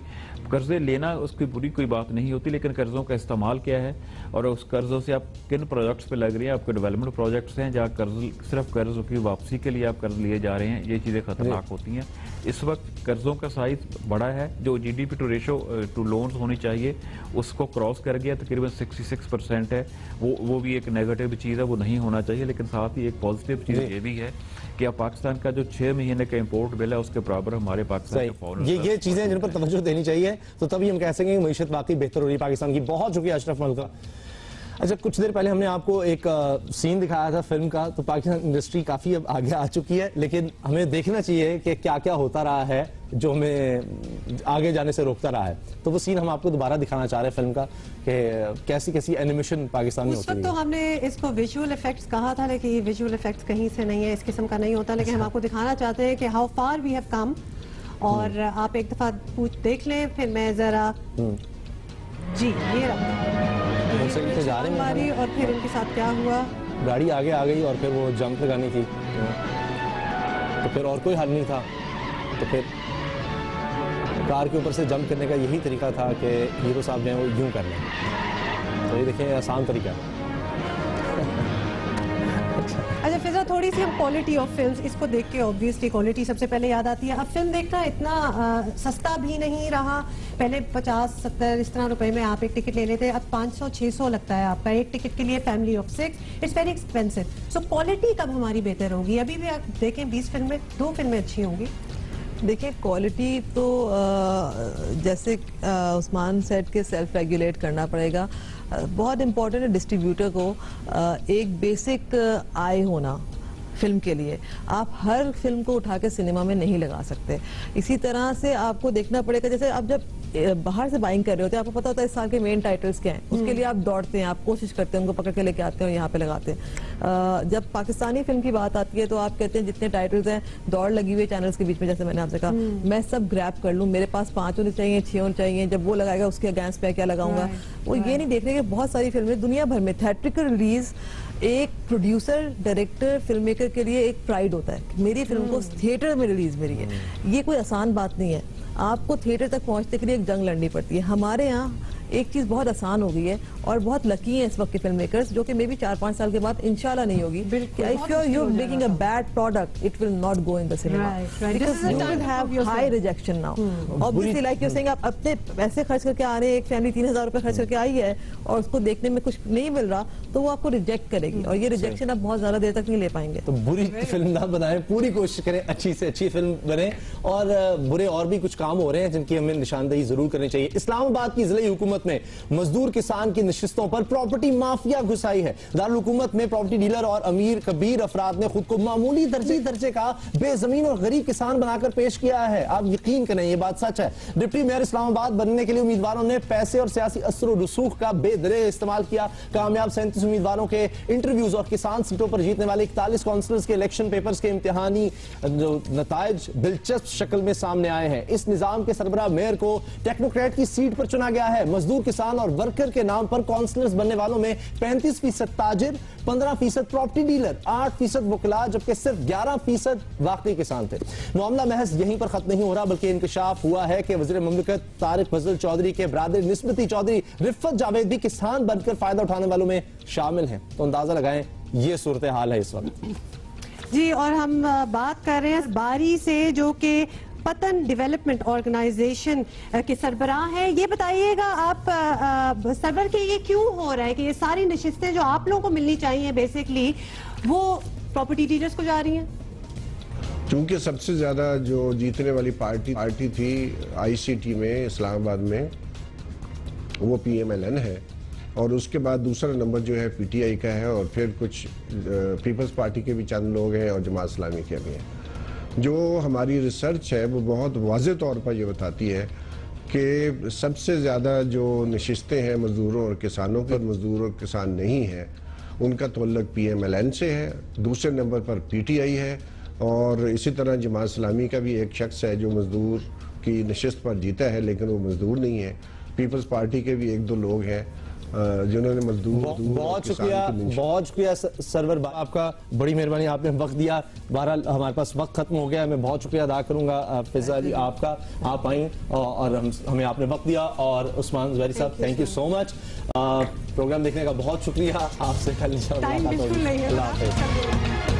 Speaker 2: कर्जे लेना उसकी बुरी कोई बात नहीं होती, लेकिन कर्जों का इस्तेमाल क्या है और उस कर्जों से आप किन प्रोजेक्ट्स पे लग रही हैं, आपके डेवलपमेंट प्रोजेक्ट्स हैं जहाँ सिर्फ कर्जों की वापसी के लिए आप कर्ज लिए जा रहे हैं, ये चीज़ें खतरनाक होती हैं। इस वक्त कर्जों का साइज बड़ा है, जो GDP to ratio two loans होनी चाहिए उसको क्रॉस कर गया, तकरीबन 66% है। वो भी एक नेगेटिव चीज़ है, वो नहीं होना चाहिए। लेकिन साथ ही एक पॉजिटिव चीज़ ये भी है कि अब पाकिस्तान का जो 6 महीने का इंपोर्ट बिल है उसके बराबर हमारे पाकिस्तान के फॉरेन
Speaker 3: ये चीजें जिन पर तवज्जो देनी चाहिए, तो तभी हम कह सकेंगे कि मईशत बाकी बेहतर हो रही है पाकिस्तान की। बहुत शुक्रिया अशरफ मलका। अच्छा, कुछ देर पहले हमने आपको एक सीन दिखाया था फिल्म का, तो पाकिस्तान इंडस्ट्री काफी अब आगे आ चुकी है, लेकिन हमें देखना चाहिए कि क्या क्या होता रहा है जो हमें आगे जाने से रोकता रहा है। तो वो सीन हम आपको दोबारा दिखाना चाह रहे हैं फिल्म का कि कैसी कैसी एनिमेशन पाकिस्तान में होती है।
Speaker 1: तो हमने इसको विजुअल इफेक्ट्स कहा था, लेकिन ये विजुअल इफेक्ट्स कहीं से नहीं है, इस किस्म का नहीं होता। लेकिन हम आपको दिखाना चाहते हैं कि how far we have come, और आप एक दफा देख लें, फिर मैं जरा जी ये
Speaker 3: जा रहे हैं
Speaker 1: और फिर इनके साथ क्या हुआ,
Speaker 3: गाड़ी आगे आ गई और फिर वो जंप लगानी थी, तो फिर और कोई हल नहीं था, तो फिर कार के ऊपर से जंप करने का यही तरीका था कि हीरो साहब जो है वो यूं कर लें। तो ये देखें आसान तरीका है।
Speaker 1: अच्छा फिजा, थोड़ी सी हम क्वालिटी ऑफ फिल्म्स, इसको देख के ऑब्वियसली क्वालिटी सबसे पहले याद आती है। अब फिल्म देखना इतना सस्ता भी नहीं रहा। पहले 50-70 इस तरह रुपए में आप एक टिकट ले लेते हैं, अब 500-600 लगता है आपका एक टिकट के लिए, family of 6। It's very expensive. So quality कब हमारी बेहतर होगी? अभी भी आप देखें 20 फिल्में, 2 फिल्में अच्छी होंगी।
Speaker 17: देखिए, क्वालिटी तो जैसे उस्मान सेट के सेल्फ रेगुलेट करना पड़ेगा। बहुत इम्पोर्टेंट है डिस्ट्रीब्यूटर को एक बेसिक आय होना फिल्म के लिए। आप हर फिल्म को उठा के सिनेमा में नहीं लगा सकते। इसी तरह से आपको देखना पड़ेगा, जैसे आप जब बाहर से बाइंग कर रहे होते हैं, आपको पता होता है इस साल के मेन टाइटल्स क्या हैं, उसके लिए आप दौड़ते हैं, आप कोशिश करते हैं, उनको पकड़ के लेके आते हैं और यहाँ पे लगाते हैं। जब पाकिस्तानी फिल्म की बात आती है तो आप कहते हैं जितने टाइटल्स हैं दौड़ लगी हुई है चैनल्स के बीच में, जैसे मैंने आपसे कहा मैं सब ग्रैब कर लूँ, मेरे पास 5 होने चाहिए, 6 होने चाहिए, जब वो लगाएगा उसके अगेंस्ट पे क्या लगाऊंगा। वो ये नहीं देख रहे कि बहुत सारी फिल्में दुनिया भर में थिएट्रिकल रिलीज एक प्रोड्यूसर, डायरेक्टर, फिल्म मेकर के लिए एक प्राइड होता है। मेरी फिल्म को थिएटर में रिलीज मेरी है, ये कोई आसान बात नहीं है। आपको थिएटर तक पहुंचने के लिए एक जंग लड़नी पड़ती है। हमारे यहाँ एक चीज बहुत आसान हो गई है और बहुत लकी है इस वक्त के फिल्म मेकर्स, जो कि मे बी 4-5 साल के बाद इंशाल्लाह नहीं होगी। If you are making a bad product it will not go in the cinema because you will have high rejection now. Obviously like you saying, आप अपने पैसे खर्च करके आ रहे हैं, एक फैमिली 3000 रुपए खर्च करके आई है और उसको देखने में कुछ नहीं मिल रहा तो वो आपको रिजेक्ट करेगी और ये रिजेक्शन आप बहुत ज्यादा देर तक नहीं ले पाएंगे।
Speaker 3: तो बुरी फिल्म ना बनाएं, पूरी कोशिश करें अच्छी से अच्छी फिल्म बने। और बुरे और भी कुछ काम हो रहे हैं जिनकी हमें निशानदेही जरूर करनी चाहिए। इस्लामाबाद की जिला हुकूमत में मजदूर किसान की नशिस्तों पर प्रॉपर्टी माफिया घुसाई है। दारुल हुकूमत में प्रॉपर्टी डीलर और अमीर कबीर अफराद ने खुद को मामूली दर्जे का बेजमीन और गरीब किसान बनाकर पेश किया है। आप यकीन करें ये बात सच है। डिप्टी मेयर इस्लामाबाद बनने के लिए उम्मीदवारों ने पैसे और सियासी असर और रसूख का बेदरे इस्तेमाल किया। कामयाब 37 उम्मीदवारों के इंटरव्यूज और किसान सीटों पर जीतने वाले 41 काउंसलर्स के इलेक्शन पेपर्स के इम्तिहानी नताइज दिलचस्प शक्ल में सामने आए हैं। इस निजाम के सरबराह मेयर को टेक्नोक्रेट की सीट पर चुना गया है। मजदूर, किसान और वर्कर के नाम पर काउंसलर्स बनने वालों में 35% ताजिर, 15% प्रॉपर्टी डीलर, 8% वकला, जबकि सिर्फ 11% वाकई किसान थे। मामला महज यहीं पर खत्म नहीं हो रहा बल्कि इंकशाफ हुआ है कि वज़ीर मुमलिकत तारिक फजल चौधरी के ब्रादर निस्बती चौधरी रिफत जावेद भी किसान बनकर फायदा उठाने वालों में शामिल हैं। तो अंदाजा लगाएं ये सूरत हाल है इस वक्त
Speaker 1: जी। और हम बात कर रहे हैं बारी से, जो कि पतन डेवलपमेंट ऑर्गेनाइजेशन के सरबराह है। ये बताइएगा आप सरवर के ये क्यों हो रहा है कि ये सारी नशिस्तें जो आप लोगों को मिलनी चाहिए बेसिकली वो प्रॉपर्टी डीलर्स को जा रही हैं?
Speaker 4: क्योंकि सबसे ज्यादा जो जीतने वाली पार्टी थी आईसीटी में इस्लामाबाद में वो PMLN है और उसके बाद दूसरा नंबर जो है PTI का है और फिर कुछ पीपल्स पार्टी के भी चंद लोग हैं और जमात इस्लामी के भी हैं। जो हमारी रिसर्च है वो बहुत वाज़ेह तौर पर ये बताती है कि सबसे ज़्यादा जो नशिस्तें हैं मज़दूरों और किसानों पर, मज़दूर और किसान नहीं है, उनका तअल्लुक़ PMLN से है। दूसरे नंबर पर PTI है और इसी तरह जमात इस्लामी का भी एक शख्स है जो मज़दूर की नशिस्त पर जीता है लेकिन वो मज़दूर नहीं है। पीपल्स पार्टी के भी 1-2 लोग हैं जिन्होंने मजदूर।
Speaker 3: बहुत शुक्रिया सरवर, आपका बड़ी मेहरबानी, आपने वक्त दिया। बहरहाल हमारे पास वक्त खत्म हो गया है। मैं बहुत शुक्रिया अदा करूंगा फिजा अली आपका, आप आई और हमें आपने वक्त दिया। और उस्मान ज़ुबैरी साहब thank you so much. Programme देखने का बहुत शुक्रिया। आपसे कल इंशाअल्लाह मुलाकात होगी। अल्लाह हाफ़िज़।